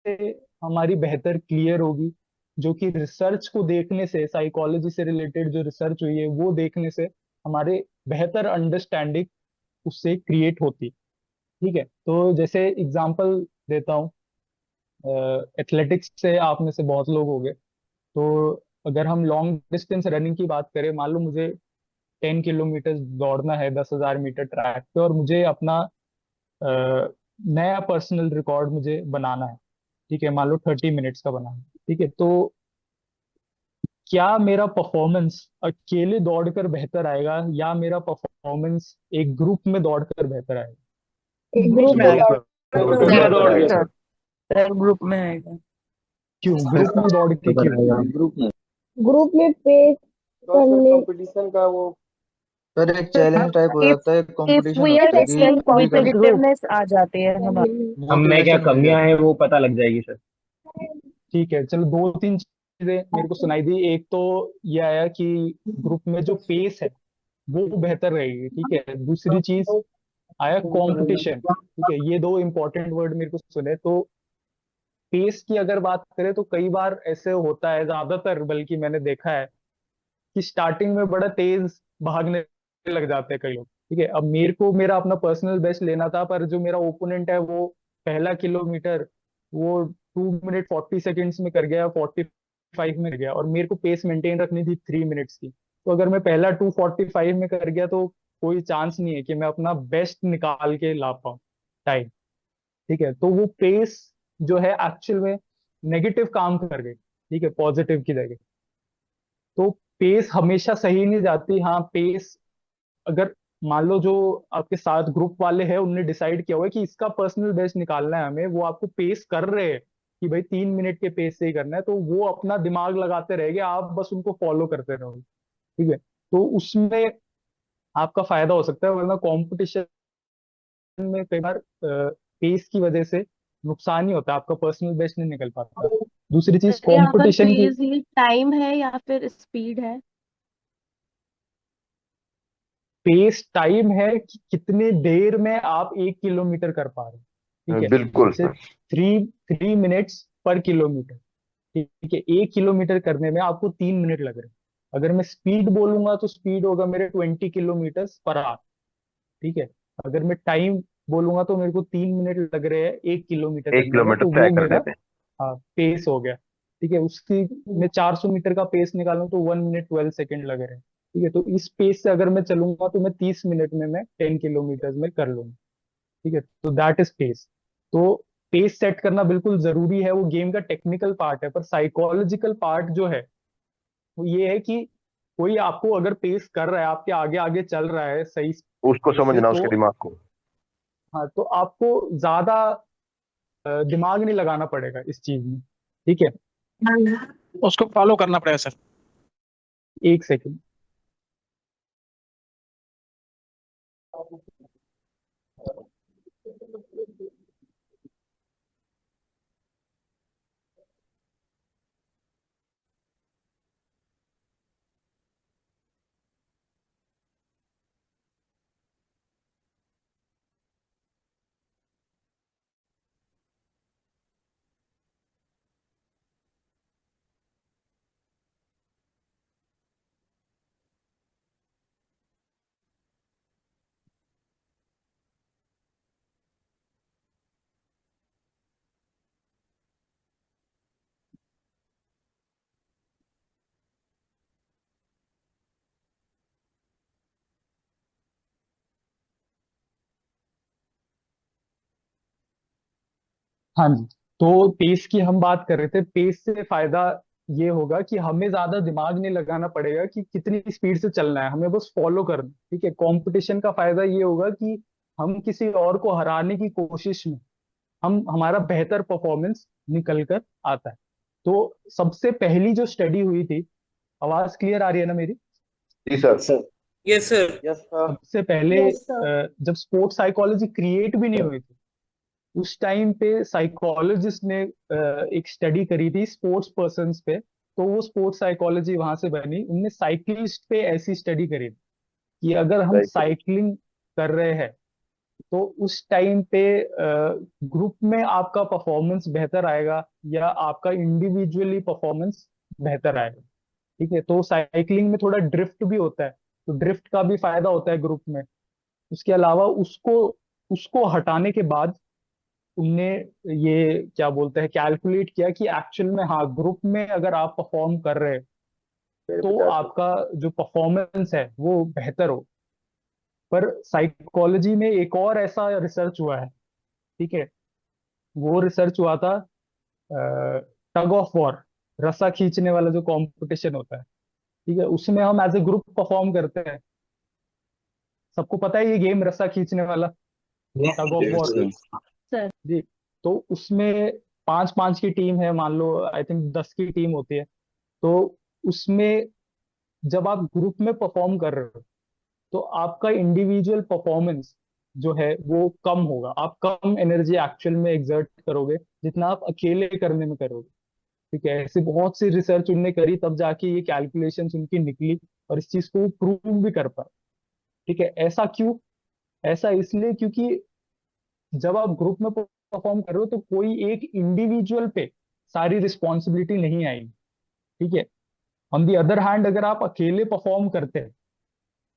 सकते, हमारी बेहतर क्लियर होगी, जो कि रिसर्च को देखने से, साइकोलॉजी से रिलेटेड जो रिसर्च हुई है वो देखने से हमारे बेहतर अंडरस्टैंडिंग उससे क्रिएट होती। ठीक है, तो जैसे एग्जांपल देता हूँ, एथलेटिक्स से आप में से बहुत लोग हो गए, तो अगर हम लॉन्ग डिस्टेंस रनिंग की बात करें, मान लो मुझे 10 किलोमीटर दौड़ना है 10,000 मीटर ट्रैक पे, और मुझे अपना नया पर्सनल रिकॉर्ड मुझे बनाना है। ठीक है, मान लो 30 मिनट्स का बनाना है। ठीक है, तो क्या मेरा परफॉर्मेंस अकेले दौड़कर बेहतर आएगा या मेरा परफॉर्मेंस एक ग्रुप में दौड़कर बेहतर आएगा? एक ग्रुप ग्रुप में में आएगा, दौड़ ग्रुप में में ज्यादा बेहतर अच्छा आएगा सर। सर। सर ग्रुप में आएगा। क्यों ग्रुप में दौड़ के क्यों? ग्रुप में पेस करने सर एक चैलेंज टाइप हो इफ जाता है, इफ कंपटीशन वी होता आर है कि सेल्फ सभी कर कॉम्पिटिटिवनेस आ जाती है हमारी। हम में क्या मोटिवेशन मिल कमियां जाती हैं है। वो पता लग जाएगी सर। ठीक है, चलो दो तीन चीजें मेरे को सुनाई दी। एक तो ये आया कि ग्रुप में जो पेस है वो बेहतर रहेगी। ठीक है, दूसरी चीज आया कंपटीशन। ठीक है, ये दो इंपॉर्टेंट वर्ड मेरे को सुने। तो पेस की अगर बात करें तो कई बार ऐसे होता है, ज्यादातर बल्कि मैंने देखा है कि स्टार्टिंग में बड़ा तेज भागने लग जाते हैं कई लोग। ठीक है, अब मेरे को मेरा अपना पर्सनल बेस्ट लेना था, पर जो मेरा ओपोनेंट है वो पहला किलोमीटर वो 2 मिनट 40 सेकेंड्स में कर गया, 45 में कर गया, और मेरे को पेस मेंटेन रखनी थी 3 मिनट्स की। तो अगर मैं पहला 2:45 में कर गया तो कोई चांस नहीं है कि मैं अपना बेस्ट निकाल के ला पाऊँ टाइम। ठीक है, तो वो पेस जो है एक्चुअल में नेगेटिव काम कर गई। ठीक है, पॉजिटिव की जगह। तो पेस हमेशा सही नहीं जाती। हाँ, पेस अगर मान लो जो आपके साथ ग्रुप वाले हैं उनने डिसाइड किया हुआ है कि इसका पर्सनल बेस्ट निकालना है हमें, वो आपको पेस कर रहे हैं कि भाई 3 मिनट के पेस से ही करना है, तो वो अपना दिमाग लगाते रहेंगे, आप बस उनको फॉलो करते रहोगे। ठीक है, तो उसमें आपका फायदा हो सकता है, वरना कंपटीशन में कई बार पेस की वजह से नुकसान ही होता है, आपका पर्सनल बेस्ट नहीं निकल पाता। दूसरी चीज सर यहाँ पर कंपटीशन की, पेस ही टाइम है या फिर स्पीड है? पेस टाइम है कि कितने देर में आप 1 किलोमीटर कर पा रहे हो। ठीक है, बिल्कुल जैसे सर। 3 3 मिनट्स पर किलोमीटर। ठीक है, 1 किलोमीटर करने में आपको 3 मिनट लग रहे हैं। अगर मैं स्पीड बोलूंगा तो स्पीड होगा मेरे 20 किलोमीटर पर आवर। ठीक है, अगर मैं टाइम बोलूंगा तो मेरे को 3 मिनट लग रहे हैं 1 किलोमीटर एक करने में, किलोमीटर तो तय वो कर मेरा देते हैं। पेस हो गया। ठीक है, उसकी मैं 400 मीटर का पेस निकालूं तो 1 मिनट 12 सेकेंड लग रहे हैं। ठीक है, तो इस पेस से अगर मैं चलूंगा तो मैं 30 मिनट में मैं 10 किलोमीटर में कर लूंगा। ठीक है, तो दैट इज पेस। तो पेस सेट करना बिल्कुल जरूरी है, वो गेम का टेक्निकल पार्ट है, पर साइकोलॉजिकल पार्ट जो है वो ये है कि कोई आपको अगर पेस कर रहा है, आपके आगे आगे चल रहा है सही उसको से, समझना, तो उसके दिमाग को। हाँ, तो आपको ज्यादा दिमाग नहीं लगाना पड़ेगा इस चीज में। ठीक है, उसको फॉलो करना पड़ेगा सर। 1 सेकेंड। हाँ जी। तो पेस की हम बात कर रहे थे। पेस से फायदा ये होगा कि हमें ज्यादा दिमाग नहीं लगाना पड़ेगा कि कितनी स्पीड से चलना है, हमें बस फॉलो करना। ठीक है। कंपटीशन का फायदा ये होगा कि हम किसी और को हराने की कोशिश में हम हमारा बेहतर परफॉर्मेंस निकल कर आता है। तो सबसे पहली जो स्टडी हुई थी, आवाज क्लियर आ रही है ना मेरी? जी सर। Yes, sir. सबसे पहले Yes, sir. जब स्पोर्ट्स साइकोलॉजी क्रिएट भी नहीं हुई थी, उस टाइम पे साइकोलॉजिस्ट ने एक स्टडी करी थी स्पोर्ट्स पर्सन्स पे। तो वो स्पोर्ट्स साइकोलॉजी वहां से बनी। उनने साइकिलिस्ट पे ऐसी स्टडी करी थी कि अगर हम साइकिलिंग कर रहे हैं तो उस टाइम पे ग्रुप में आपका परफॉर्मेंस बेहतर आएगा या आपका इंडिविजुअली परफॉर्मेंस बेहतर आएगा। ठीक है। तो साइकिलिंग में थोड़ा ड्रिफ्ट भी होता है, तो ड्रिफ्ट का भी फायदा होता है ग्रुप में। उसके अलावा उसको उसको हटाने के बाद उनने ये क्या बोलते हैं कैलकुलेट किया कि एक्चुअल में हाँ, ग्रुप में अगर आप परफॉर्म कर रहे हैं तो आपका जो परफॉर्मेंस है वो बेहतर हो। पर साइकोलॉजी में एक और ऐसा रिसर्च हुआ है। ठीक है। वो रिसर्च हुआ था टग ऑफ वॉर, रस्सा खींचने वाला जो कंपटीशन होता है। ठीक है। उसमें हम एज ए ग्रुप परफॉर्म करते हैं। सबको पता है ये गेम, रस्सा खींचने वाला, tug of yes war. Sir. Sir ji. तो उसमें 5-5 की टीम है, मान लो आई थिंक 10 की टीम होती है। तो उसमें जब आप ग्रुप में परफॉर्म कर रहे हो तो आपका इंडिविजुअल परफॉर्मेंस जो है वो कम होगा। आप कम एनर्जी एक्चुअल में एग्जर्ट करोगे जितना आप अकेले करने में करोगे। ठीक है। ऐसे बहुत सी रिसर्च उनने करी, तब जाके ये कैलकुलेशंस उनकी निकली और इस चीज को प्रूव भी कर पाए। ठीक है। ऐसा क्यों? ऐसा इसलिए क्योंकि जब आप ग्रुप में परफॉर्म कर रहे हो तो कोई एक इंडिविजुअल पे सारी रिस्पॉन्सिबिलिटी नहीं आएगी। ठीक है। ऑन दी अदर हैंड अगर आप अकेले परफॉर्म करते हैं,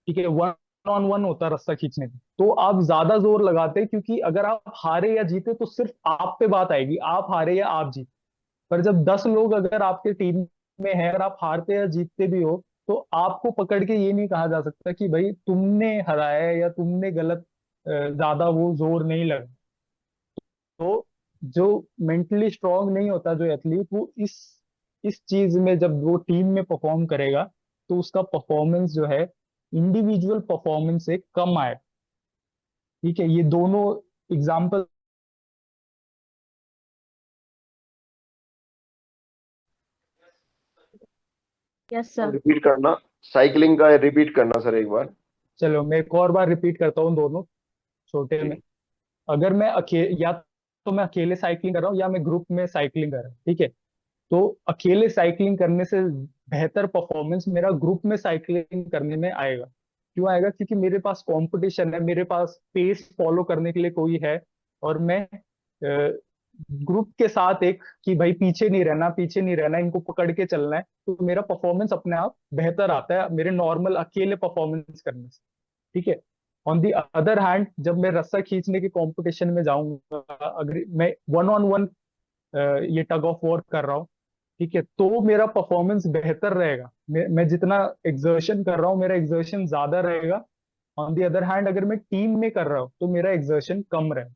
ठीक है, वन ऑन वन होता है रास्ता खींचने में, तो आप ज्यादा जोर लगाते हैं, क्योंकि अगर आप हारे या जीते तो सिर्फ आप पे बात आएगी, आप हारे या आप जीते। पर जब 10 लोग अगर आपके टीम में है और आप हारते या जीतते भी हो तो आपको पकड़ के ये नहीं कहा जा सकता कि भाई तुमने हराया है या तुमने गलत ज्यादा वो जोर नहीं लगा। तो जो मेंटली स्ट्रांग नहीं होता जो एथलीट, वो इस चीज में जब वो टीम में परफॉर्म करेगा तो उसका परफॉर्मेंस जो है इंडिविजुअल परफॉर्मेंस से कम आए। ठीक है। ये दोनों एग्जाम्पल। Yes sir. रिपीट करना, साइकिलिंग का रिपीट करना सर एक बार। चलो मैं एक और बार रिपीट करता हूँ दोनों छोटे में। अगर मैं अकेले, या तो मैं अकेले साइकिलिंग कर रहा हूँ या मैं ग्रुप में साइकिलिंग कर रहा हूँ, ठीक है, तो अकेले साइकिलिंग करने से बेहतर परफॉर्मेंस मेरा ग्रुप में साइकिलिंग करने में आएगा। क्यों आएगा? क्योंकि मेरे पास कंपटीशन है, मेरे पास पेस फॉलो करने के लिए कोई है, और मैं ग्रुप के साथ एक कि भाई पीछे नहीं रहना, पीछे नहीं रहना, इनको पकड़ के चलना है, तो मेरा परफॉर्मेंस अपने आप बेहतर आता है मेरे नॉर्मल अकेले परफॉर्मेंस करने से। ठीक है। ऑन दी अदर हैंड जब मैं रस्सा खींचने के कंपटीशन में जाऊंगा, अगर मैं वन ऑन वन ये टग ऑफ वॉर कर रहा हूँ, ठीक है, तो मेरा परफॉर्मेंस बेहतर रहेगा। मैं जितना एक्सर्शन कर रहा हूँ मेरा एक्सर्शन ज्यादा रहेगा। ऑन दी अदर हैंड अगर मैं टीम में कर रहा हूँ तो मेरा एक्सर्शन कम रहेगा।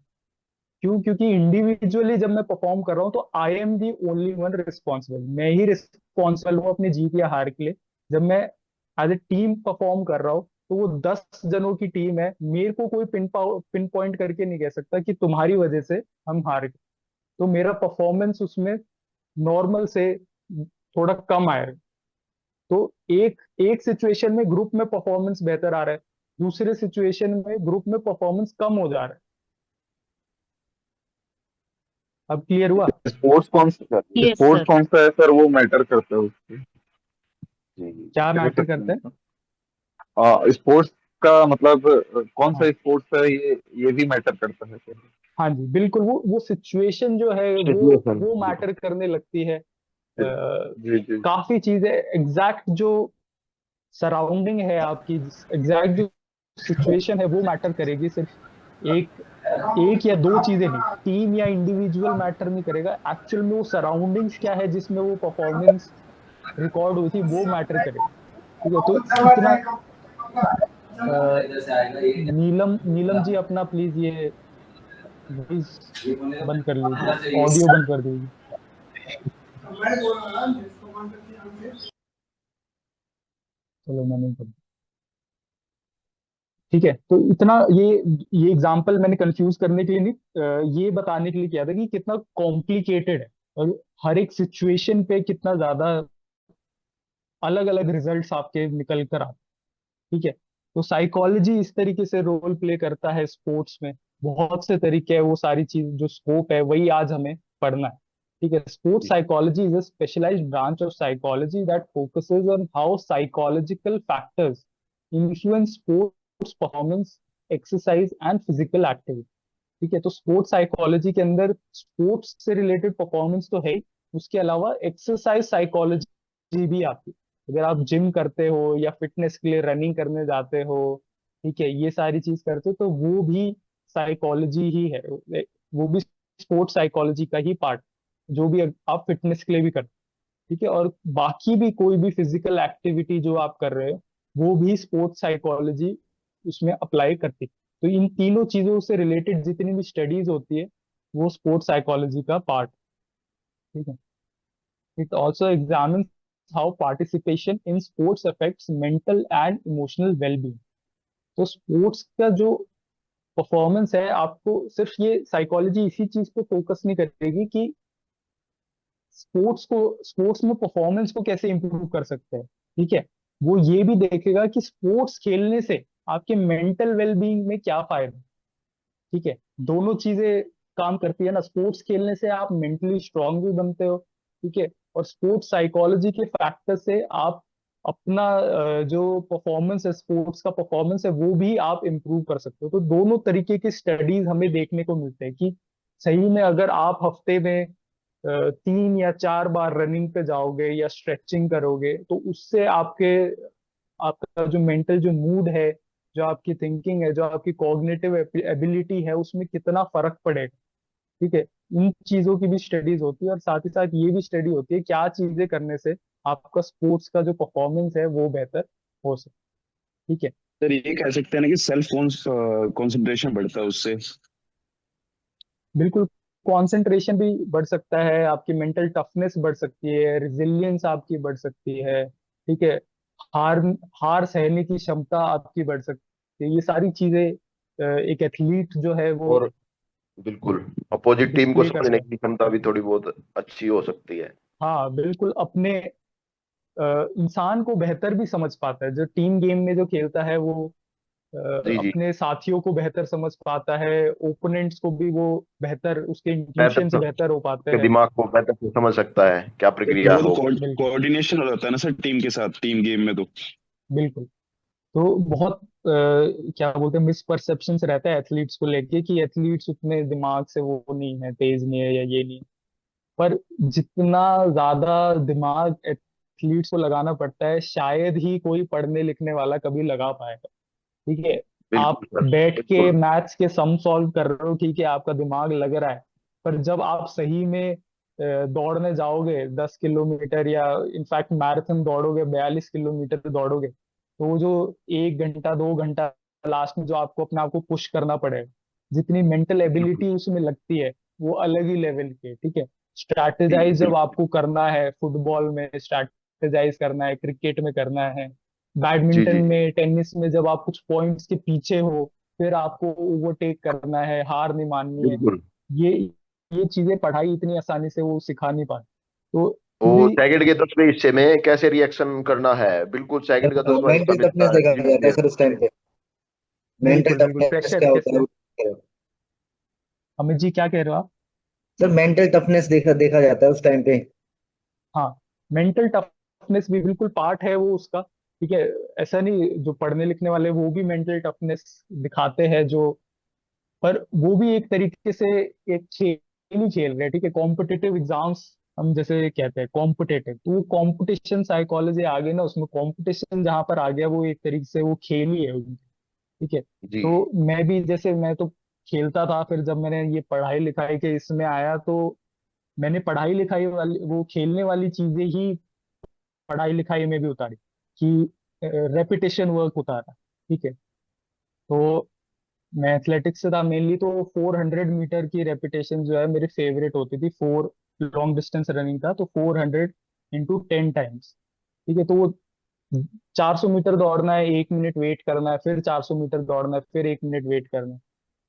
क्यों? क्योंकि इंडिविजुअली जब मैं परफॉर्म कर रहा हूँ तो I am the only one responsible, मैं ही रिस्पॉन्सिबल हूँ अपनी जीत या हार के लिए। जब मैं एज ए टीम परफॉर्म कर रहा हूँ तो वो 10 जनों की टीम है, मेरे को कोई पिन पॉइंट करके नहीं कह सकता कि तुम्हारी वजह से हम हार गए। तो मेरा परफॉर्मेंस उसमें नॉर्मल से थोड़ा कम आएगा। तो एक एक सिचुएशन में ग्रुप में परफॉर्मेंस बेहतर आ रहा है, दूसरे सिचुएशन में ग्रुप में परफॉर्मेंस कम हो जा रहा है। अब क्लियर हुआ? स्पोर्ट्स कौन सा यस स्पोर्ट्स सर। कौन सा है सर, वो मैटर करता है उसके। क्या क्या मैटर सकते करता है? हैं स्पोर्ट्स का मतलब कौन हाँ सा स्पोर्ट्स है, ये भी मैटर करता है सर। हाँ जी, बिल्कुल। वो सिचुएशन जो है सिचुएशन। वो मैटर करने लगती है। जी जी। काफी चीजें, एग्जैक्ट जो सराउंडिंग है आपकी, एग्जैक्ट जो सिचुएशन है वो मैटर करेगी। सिर्फ एक एक या दो चीजें नहीं, टीम या इंडिविजुअल मैटर नहीं करेगा। एक्चुअल में वो सराउंडिंग्स क्या है जिसमें वो परफॉर्मेंस रिकॉर्ड हुई थी वो मैटर करेगा। ठीक है। तो इतना नीलम नीलम जी अपना प्लीज ये वॉइस बंद कर लीजिए, ऑडियो बंद कर दीजिए। चलो मैं नहीं कर, ठीक है। तो इतना ये एग्जांपल मैंने कंफ्यूज करने के लिए नहीं, ये बताने के लिए किया था कि कितना कॉम्प्लिकेटेड है और हर एक सिचुएशन पे कितना ज्यादा अलग अलग रिजल्ट्स आपके निकल कर आते हैं, ठीक है। तो साइकोलॉजी इस तरीके से रोल प्ले करता है स्पोर्ट्स में, बहुत से तरीके हैं, वो सारी चीज जो स्कोप है वही आज हमें पढ़ना है, ठीक है। Sports psychology is a specialised branch of psychology that focuses on how psychological factors influence sports performance, exercise and physical activity, ठीक है। तो स्पोर्ट्स साइकोलॉजी के अंदर स्पोर्ट्स से रिलेटेड परफॉर्मेंस तो है ही, उसके अलावा एक्सरसाइज साइकोलॉजी भी आती है। अगर आप जिम करते हो या फिटनेस के लिए रनिंग करने जाते हो, ठीक है, ये सारी चीज करते हो, तो वो भी साइकोलॉजी ही है, वो भी स्पोर्ट्स साइकोलॉजी का ही पार्ट, जो भी आप फिटनेस के लिए भी करते हो, ठीक है। और बाकी भी कोई भी फिजिकल एक्टिविटी जो आप कर रहे हो, वो भी स्पोर्ट्स साइकोलॉजी उसमें अप्लाई करती है। तो इन तीनों चीजों से रिलेटेड जितनी भी स्टडीज होती है, वो स्पोर्ट्स साइकोलॉजी का पार्ट, ठीक है। It also examines how participation in sports affects mental and emotional wellbeing. तो स्पोर्ट्स का जो परफॉर्मेंस है, आपको सिर्फ ये साइकोलॉजी इसी चीज पे फोकस नहीं करेगी कि स्पोर्ट्स में परफॉर्मेंस को कैसे इंप्रूव कर सकते हैं, ठीक है। वो ये भी देखेगा कि स्पोर्ट्स खेलने से आपके मेंटल वेलबींग में क्या फायदा, ठीक है। दोनों चीजें काम करती है ना, स्पोर्ट्स खेलने से आप मेंटली स्ट्रांग भी बनते हो, ठीक है। और स्पोर्ट्स साइकोलॉजी के फैक्टर से आप अपना जो परफॉर्मेंस है, स्पोर्ट्स का परफॉर्मेंस है, वो भी आप इम्प्रूव कर सकते हो। तो दोनों तरीके की स्टडीज हमें देखने को मिलते हैं कि सही में अगर आप हफ्ते में 3 या 4 बार रनिंग पे जाओगे या स्ट्रेचिंग करोगे, तो उससे आपका जो मेंटल जो मूड है, जो आपकी थिंकिंग है, जो आपकी कॉग्निटिव एबिलिटी है, उसमें कितना फर्क पड़ेगा, ठीक है। इन चीजों की भी स्टडीज होती है, और साथ ही साथ ये भी स्टडी होती है क्या चीजें करने से आपका स्पोर्ट्स का जो परफॉर्मेंस है वो बेहतर हो सके, ठीक है। सर ये कह सकते हैं ना कि सेल्फ कॉन्सेंट्रेशन बढ़ता है उससे। बिल्कुल, कंसंट्रेशन भी बढ़ सकता है, आपकी मेंटल टफनेस बढ़ सकती है, रिजिलियंस आपकी बढ़ सकती है, ठीक है। हार हार सहने की क्षमता आपकी बढ़ सकती है। ये सारी चीजें एक एथलीट जो है वो और बिल्कुल अपोजिट टीम को डिस्प्ले समझने करता है। की क्षमता भी थोड़ी बहुत अच्छी हो सकती है। हाँ बिल्कुल, अपने इंसान को बेहतर भी समझ पाता है, जो टीम गेम में जो खेलता है वो जी जी। अपने साथियों को बेहतर समझ पाता है, ओपोनेंट्स को भी वो बेहतर, उसके बेहतर इंट्यूशंस बेहतर हो पाते के हैं। दिमाग को बेहतर से समझ सकता है क्या प्रक्रिया वो तो हो। बिल्कुल कोऑर्डिनेशन हो जाता है ना सर टीम के साथ, टीम गेम में तो। बिल्कुल। तो बहुत क्या बोलते हैं, मिसपरसेप्शन रहता है एथलीट्स को लेके कि एथलीट्स उतने दिमाग से वो नहीं है, तेज नहीं है या ये नहीं है। पर जितना ज्यादा दिमाग एथलीट्स को लगाना पड़ता है, शायद ही कोई पढ़ने लिखने वाला कभी लगा पाएगा, ठीक है। आप बिल्कुल सर बैठ के बिल्कुल। मैथ्स के सम सॉल्व कर रहे हो, ठीक है, आपका दिमाग लग रहा है, पर जब आप सही में दौड़ने जाओगे 10 किलोमीटर या इनफैक्ट मैराथन दौड़ोगे, 42 किलोमीटर दौड़ोगे, तो वो जो 1 घंटा 2 घंटा लास्ट में जो आपको अपने आप को पुश करना पड़ेगा, जितनी मेंटल बिल्कुल एबिलिटी उसमें लगती है, वो अलग ही लेवल की है, ठीक है। जी स्ट्रैटेजाइज जब बिल्कुल। आपको करना है, फुटबॉल में स्ट्रैटेजाइज करना है, क्रिकेट में करना है, जी बैडमिंटन जी में, टेनिस में जब आप कुछ पॉइंट्स के पीछे हो, फिर आपको ओवरटेक करना है, हार नहीं माननी है, बिल्कुल। ये ये चीजें पढ़ाई इतनी आसानी से वो सिखा नहीं पाती। तो वो पूरी सेकंड के 10वें हिस्से में कैसे रिएक्शन करना है, बिल्कुल सेकंड का 10वां हिस्सा मेंटल टफनेस मिलता है देखा जिस जाता है सर उस टाइम पे। मेंटल बिल्कुल बिल्कुल, टफनेस प्रेशर क्या होता है कैसे, वो देखा जाता अमित जी क्या कह रहे हो आप? है। सर मेंटल टफनेस देखा देखा जाता है उस टाइम पे। हाँ, मेंटल टफनेस भी बिल्कुल पार्ट है वो उसका, ठीक है। ऐसा नहीं, जो पढ़ने लिखने वाले वो भी मेंटल टफनेस दिखाते हैं, जो पर वो भी एक तरीके से एक खेल ही खेल रहे हैं, ठीक है। कॉम्पिटिटिव एग्जाम्स हम जैसे कहते हैं कॉम्पिटिटिव, तो वो कॉम्पिटिशन साइकोलॉजी आ गई ना, उसमें कॉम्पिटिशन जहां पर आ गया, वो एक तरीके से वो खेल ही है उनकी, ठीक है। जी तो मैं भी जैसे, मैं तो खेलता था, फिर जब मैंने ये पढ़ाई लिखाई के इसमें आया, तो मैंने पढ़ाई लिखाई वाली वो खेलने वाली चीजें ही पढ़ाई लिखाई में भी उतारी, कि रेपिटेशन वर्क उतारा, ठीक है। तो मैं एथलेटिक्स से था मेनली, तो 400 मीटर की रेपिटेशन जो है मेरी फेवरेट होती थी। फोर लॉन्ग डिस्टेंस रनिंग था, तो 400 × 10 टाइम्स। ठीक है, तो वो 400 मीटर दौड़ना है, 1 मिनट वेट करना है, फिर 400 मीटर दौड़ना है, फिर 1 मिनट वेट करना है।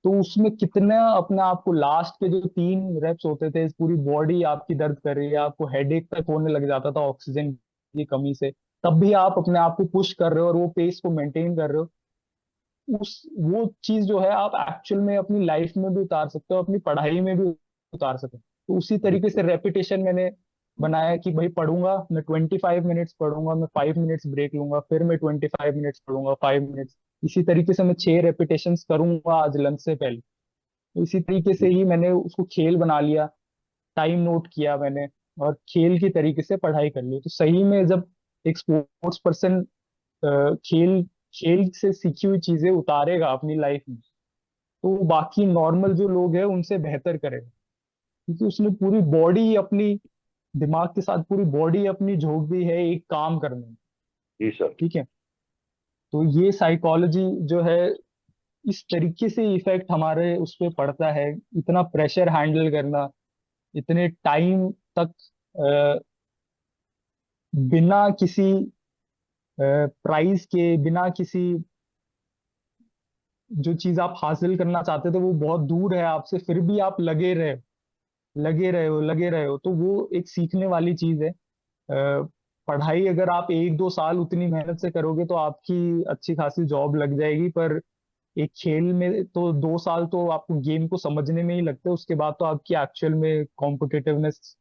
तो उसमें कितना अपने आप को, लास्ट के जो 3 रेप्स होते थे, पूरी बॉडी आपकी दर्द कर रही है, आपको हेडेक तक होने लग जाता था ऑक्सीजन की कमी से, तब भी आप अपने आप को पुश कर रहे हो और वो पेस को मेंटेन कर रहे हो। उस वो चीज जो है आप एक्चुअल में अपनी लाइफ में भी उतार सकते हो, अपनी पढ़ाई में भी उतार सकते हो। तो उसी तरीके से रेपिटेशन मैंने बनाया कि भाई पढ़ूंगा मैं 25 मिनट्स पढ़ूंगा, मैं 5 मिनट्स ब्रेक लूंगा, फिर मैं 25 मिनट्स पढ़ूंगा, 5 मिनट्स। इसी तरीके से मैं 6 रेपिटेशंस करूंगा आज लंच से पहले। तो इसी तरीके से ही मैंने उसको खेल बना लिया, टाइम नोट किया मैंने, और खेल की तरीके से पढ़ाई कर ली। तो सही में जब एक स्पोर्ट्स पर्सन खेल खेल से सीखी हुई चीजें उतारेगा अपनी लाइफ में, तो वो बाकी नॉर्मल जो लोग हैं उनसे बेहतर करेगा, क्योंकि उसने पूरी बॉडी अपनी, दिमाग के साथ पूरी बॉडी अपनी झोंक दी है एक काम करने में। जी सर। ठीक है, तो ये साइकोलॉजी जो है इस तरीके से इफेक्ट हमारे उस पर पड़ता है। इतना प्रेशर हैंडल करना, इतने टाइम तक अ, बिना किसी प्राइज के, बिना किसी, जो चीज आप हासिल करना चाहते थे वो बहुत दूर है आपसे, फिर भी आप लगे रहे, लगे रहे हो, तो वो एक सीखने वाली चीज है। पढ़ाई अगर आप 1-2 साल उतनी मेहनत से करोगे तो आपकी अच्छी खासी जॉब लग जाएगी, पर एक खेल में तो 2 साल तो आपको गेम को समझने में ही लगते हैं, उसके बाद तो आपकी एक्चुअल में कॉम्पिटिटिवनेस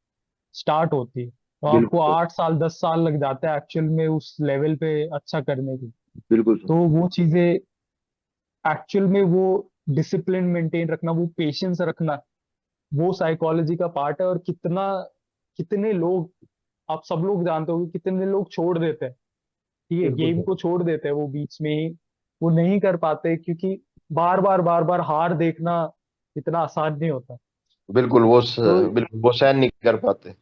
स्टार्ट होती है, तो आपको बिल्कुल 8 साल 10 साल लग जाते हैं एक्चुअल में उस लेवल पे अच्छा करने की। बिल्कुल सर। तो वो चीजें एक्चुअल में, वो डिसिप्लिन मेंटेन रखना, वो पेशेंस रखना, वो साइकोलॉजी का पार्ट है। और कितने लोग, आप सब लोग जानते हो कि कितने लोग छोड़ देते हैं, ठीक है, बिल्कुल गेम सर। को छोड़ देते हैं वो बीच में ही। वो नहीं कर पाते क्योंकि बार बार हार देखना इतना आसान नहीं होता। बिल्कुल तो बिल्कुल वो सहन नहीं कर पाते।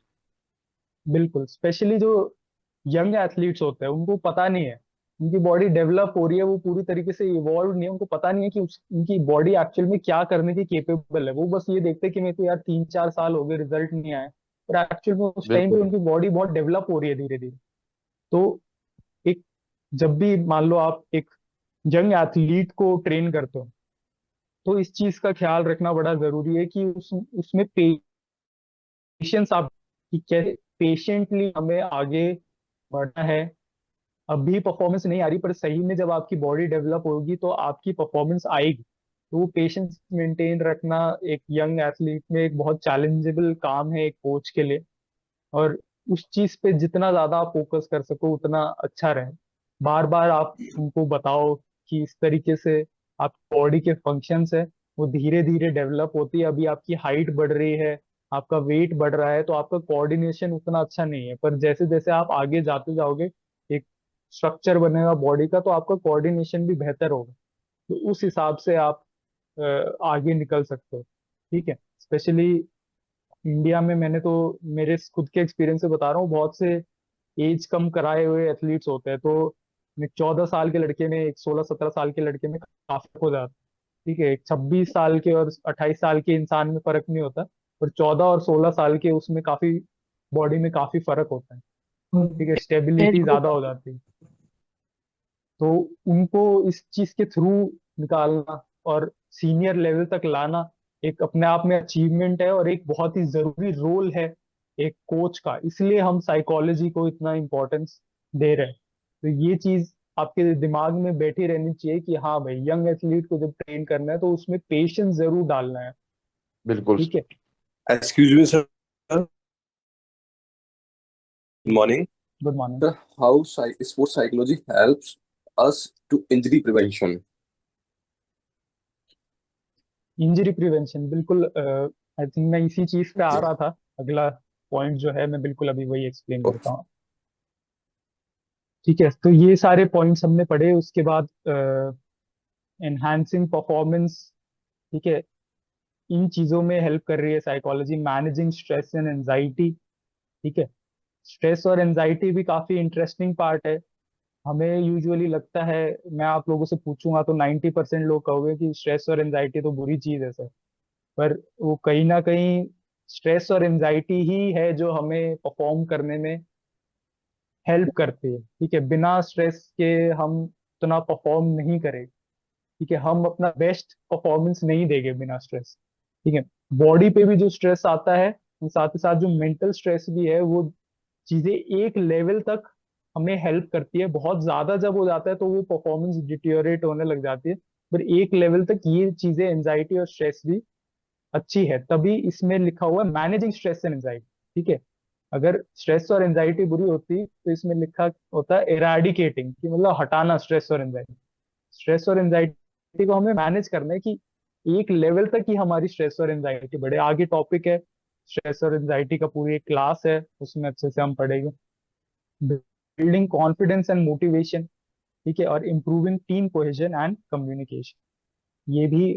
बिल्कुल, स्पेशली जो यंग एथलीट्स होते हैं उनको पता नहीं है, उनकी बॉडी डेवलप हो रही है, वो पूरी तरीके से इवॉल्व नहीं है, उनको पता नहीं है कि उनकी बॉडी एक्चुअल में क्या करने की केपेबल है। वो बस ये देखते हैं कि मेरे को यार 3-4 साल हो गए रिजल्ट नहीं आया, पर एक्चुअल में उस टाइम पे बिल्कुल उनकी बॉडी बहुत डेवलप हो रही है धीरे धीरे। तो एक, जब भी मान लो आप एक यंग एथलीट को ट्रेन करते हो, तो इस चीज का ख्याल रखना बड़ा जरूरी है कि उसमें पेशेंस, आप कि कैसे पेशेंटली हमें आगे बढ़ना है। अभी परफॉर्मेंस नहीं आ रही, पर सही में जब आपकी बॉडी डेवलप होगी तो आपकी परफॉर्मेंस आएगी। तो वो पेशेंस मेंटेन रखना एक यंग एथलीट में एक बहुत चैलेंजेबल काम है एक कोच के लिए। और उस चीज पे जितना ज्यादा आप फोकस कर सको उतना अच्छा रहे। बार बार आप उनको बताओ कि इस तरीके से आप बॉडी के फंक्शंस है वो धीरे धीरे डेवलप होती है। अभी आपकी हाइट बढ़ रही है, आपका वेट बढ़ रहा है, तो आपका कोऑर्डिनेशन उतना अच्छा नहीं है, पर जैसे जैसे आप आगे जाते जाओगे, एक स्ट्रक्चर बनेगा बॉडी का, तो आपका कोऑर्डिनेशन भी बेहतर होगा। तो उस हिसाब से आप आगे निकल सकते हो। ठीक है, स्पेशली इंडिया में मैंने तो मेरे खुद के एक्सपीरियंस से बता रहा हूँ, बहुत से एज कम कराए हुए एथलीट्स होते हैं, तो एक 14 साल के लड़के में, एक 16-17 साल के लड़के में काफी फर्क हो जाता है। ठीक है, एक 26 साल के और 28 साल के इंसान में फर्क नहीं होता, और 14 और 16 साल के उसमें काफी, बॉडी में काफी फर्क होता है। ठीक है, स्टेबिलिटी ज्यादा हो जाती है। तो उनको इस चीज के थ्रू निकालना और सीनियर लेवल तक लाना एक अपने आप में अचीवमेंट है, और एक बहुत ही जरूरी रोल है एक कोच का। इसलिए हम साइकोलॉजी को इतना इम्पोर्टेंस दे रहे हैं। तो ये चीज आपके दिमाग में बैठी रहनी चाहिए कि हाँ भाई, यंग एथलीट को जब ट्रेन करना है तो उसमें पेशेंस जरूर डालना है। बिल्कुल ठीक है, Excuse me, sir. Good morning. Good morning. Sir, how sports psychology helps us to injury prevention? Injury prevention, बिल्कुल, आई थिंक मैं इसी चीज पे आ रहा था। अगला पॉइंट जो है मैं बिल्कुल अभी वही एक्सप्लेन Okay. करता हूँ। ठीक है, तो ये सारे पॉइंट्स हमने पढ़े। उसके बाद एनहांसिंग परफॉर्मेंस, ठीक है, इन चीजों में हेल्प कर रही है psychology. Managing stress and anxiety, ठीक है, स्ट्रेस और एंजाइटी भी काफी इंटरेस्टिंग पार्ट है। हमें यूजुअली लगता है, मैं आप लोगों से पूछूंगा तो 90% लोग कहोगे कि स्ट्रेस और एंजाइटी तो बुरी चीज है सर। पर वो कहीं ना कहीं स्ट्रेस और एंजाइटी ही है जो हमें परफॉर्म करने में हेल्प करती है। ठीक है, बिना स्ट्रेस के हम उतना परफॉर्म नहीं करें। ठीक है, हम अपना बेस्ट परफॉर्मेंस नहीं देंगे बिना स्ट्रेस। ठीक है, बॉडी पे भी जो स्ट्रेस आता है, साथ ही साथ जो मेंटल स्ट्रेस भी है, वो चीजें एक लेवल तक हमें हेल्प करती है। बहुत ज्यादा जब हो जाता है तो वो परफॉर्मेंस डिटियोरेट होने लग जाती है। पर एक लेवल तक ये चीजें, एंजाइटी और स्ट्रेस भी अच्छी है। तभी इसमें लिखा हुआ है मैनेजिंग स्ट्रेस एंड एंजाइटी। ठीक है, अगर स्ट्रेस और एंजाइटी बुरी होती तो इसमें लिखा होता है इराडिकेटिंग, कि मतलब हटाना स्ट्रेस और एंजाइटी। स्ट्रेस और एंजाइटी को हमें मैनेज करना है कि एक लेवल तक ही हमारी स्ट्रेस और एंजाइटी बढ़े। आगे टॉपिक है स्ट्रेस और एंजाइटी का, पूरी एक क्लास है, उसमें अच्छे से हम पढ़ेंगे। Building confidence and motivation. ठीक है, और improving team cohesion and communication, ये भी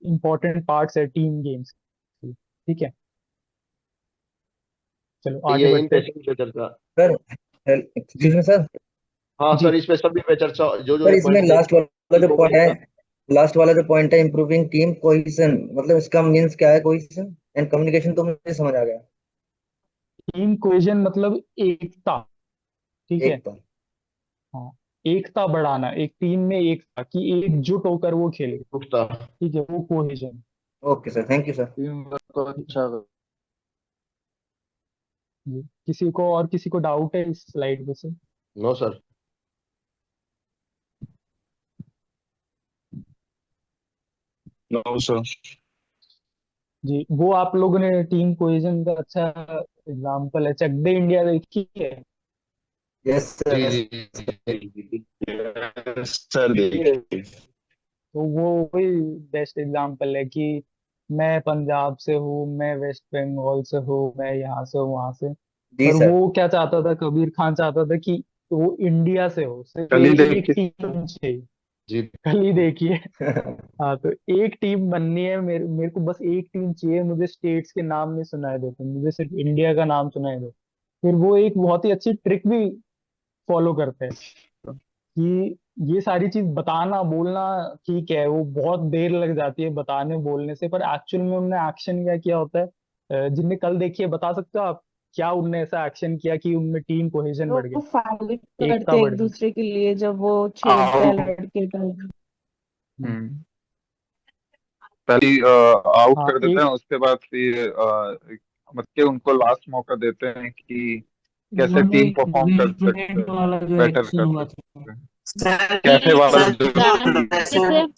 इंपॉर्टेंट पार्ट्स है टीम गेम्स। ठीक है, चलो आगे ये इन बढ़ते पे हैं। सभी पे चर्चा। Sir excuse me sir. हाँ जी सर, इस पे सभी पे चर्चा, जो जो सर ये इसमें पॉइंट लास्ट वाला जो पॉइंट है, लास्ट वाला जो पॉइंट है इम्प्रूविंग टीम कोहेजन, मतलब इसका मीन्स क्या है? कोहेजन एंड कम्युनिकेशन तो मुझे समझ आ गया। टीम कोहेजन मतलब एकता। ठीक है, एक तो हाँ, एकता बढ़ाना, एक टीम में एकता, कि एकजुट होकर वो खेले। उठता। ठीक है, वो cohesion. Okay sir, thank you sir. Team work को अच्छा जी, किसी को और किसी को डाउट है इस स्लाइड पे से? No sir. No sir. जी, वो आप लोगों ने टीम कोहेजन का अच्छा एग्जांपल है, चक दे इंडिया देखी है? यस जी सर। जी। सर देखिए। तो वो वही बेस्ट एग्जांपल है कि मैं पंजाब से हूँ, मैं वेस्ट बंगाल से हूँ, मैं यहाँ से हूँ, वहां से। जी पर सर। वो क्या चाहता था, कबीर खान चाहता था कि वो इंडिया से हो, सिर्फ कल ही एक देखिए। टीम चाहिए। जी कल ही देखिए। हाँ, तो एक टीम बननी है, मेरे मेरे को बस एक टीम चाहिए, मुझे स्टेट्स के नाम नहीं सुनाई देते, मुझे सिर्फ इंडिया का नाम सुनाई दे। फिर वो एक बहुत ही अच्छी ट्रिक भी फॉलो करते हैं कि ये सारी चीज बताना बोलना ठीक है, वो बहुत देर लग जाती है बताने बोलने से, पर एक्चुअल में उनने एक्शन क्या किया होता है। जिनने कल देखी है, बता सकते हो आप क्या उनने ऐसा एक्शन किया कि उनमें टीम कोहेजन बढ़ वो गया, फाइट एकता करते बढ़ एक गई? दूसरे के लिए जब वो छेड़ता है आउट। लड़के को। पहले आउट हाँ कर देते एक हैं, उसके बाद फिर मतलब कि उनको लास्ट मौका देते हैं कि कैसे उन्होंने टीम एक परफॉर्म कर सकते रेड हैं, वाला जो बेटर एक्शन कर हुआ सकते था। हैं। सर कैफे वाला सर जो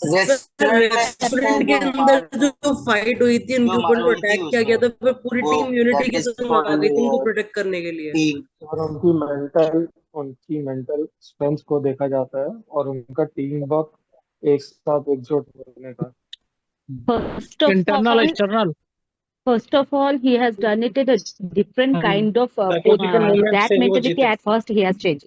रेस्टोरेंट के अंदर जो फाइट हुई थी, उनके ऊपर जो अटैक किया गया था, फिर पूरी टीम यूनिटी के साथ आ गई थी उनको प्रोटेक्ट करने के लिए। और उनकी मेंटल स्ट्रेंथ को देखा जाता है और उनका टीम वर्क एक साथ एकजुट होने का। First of internal all, external first of all, he has done it in a different kind of psychological movement that से ही वो mentality जीते। at first he has changed.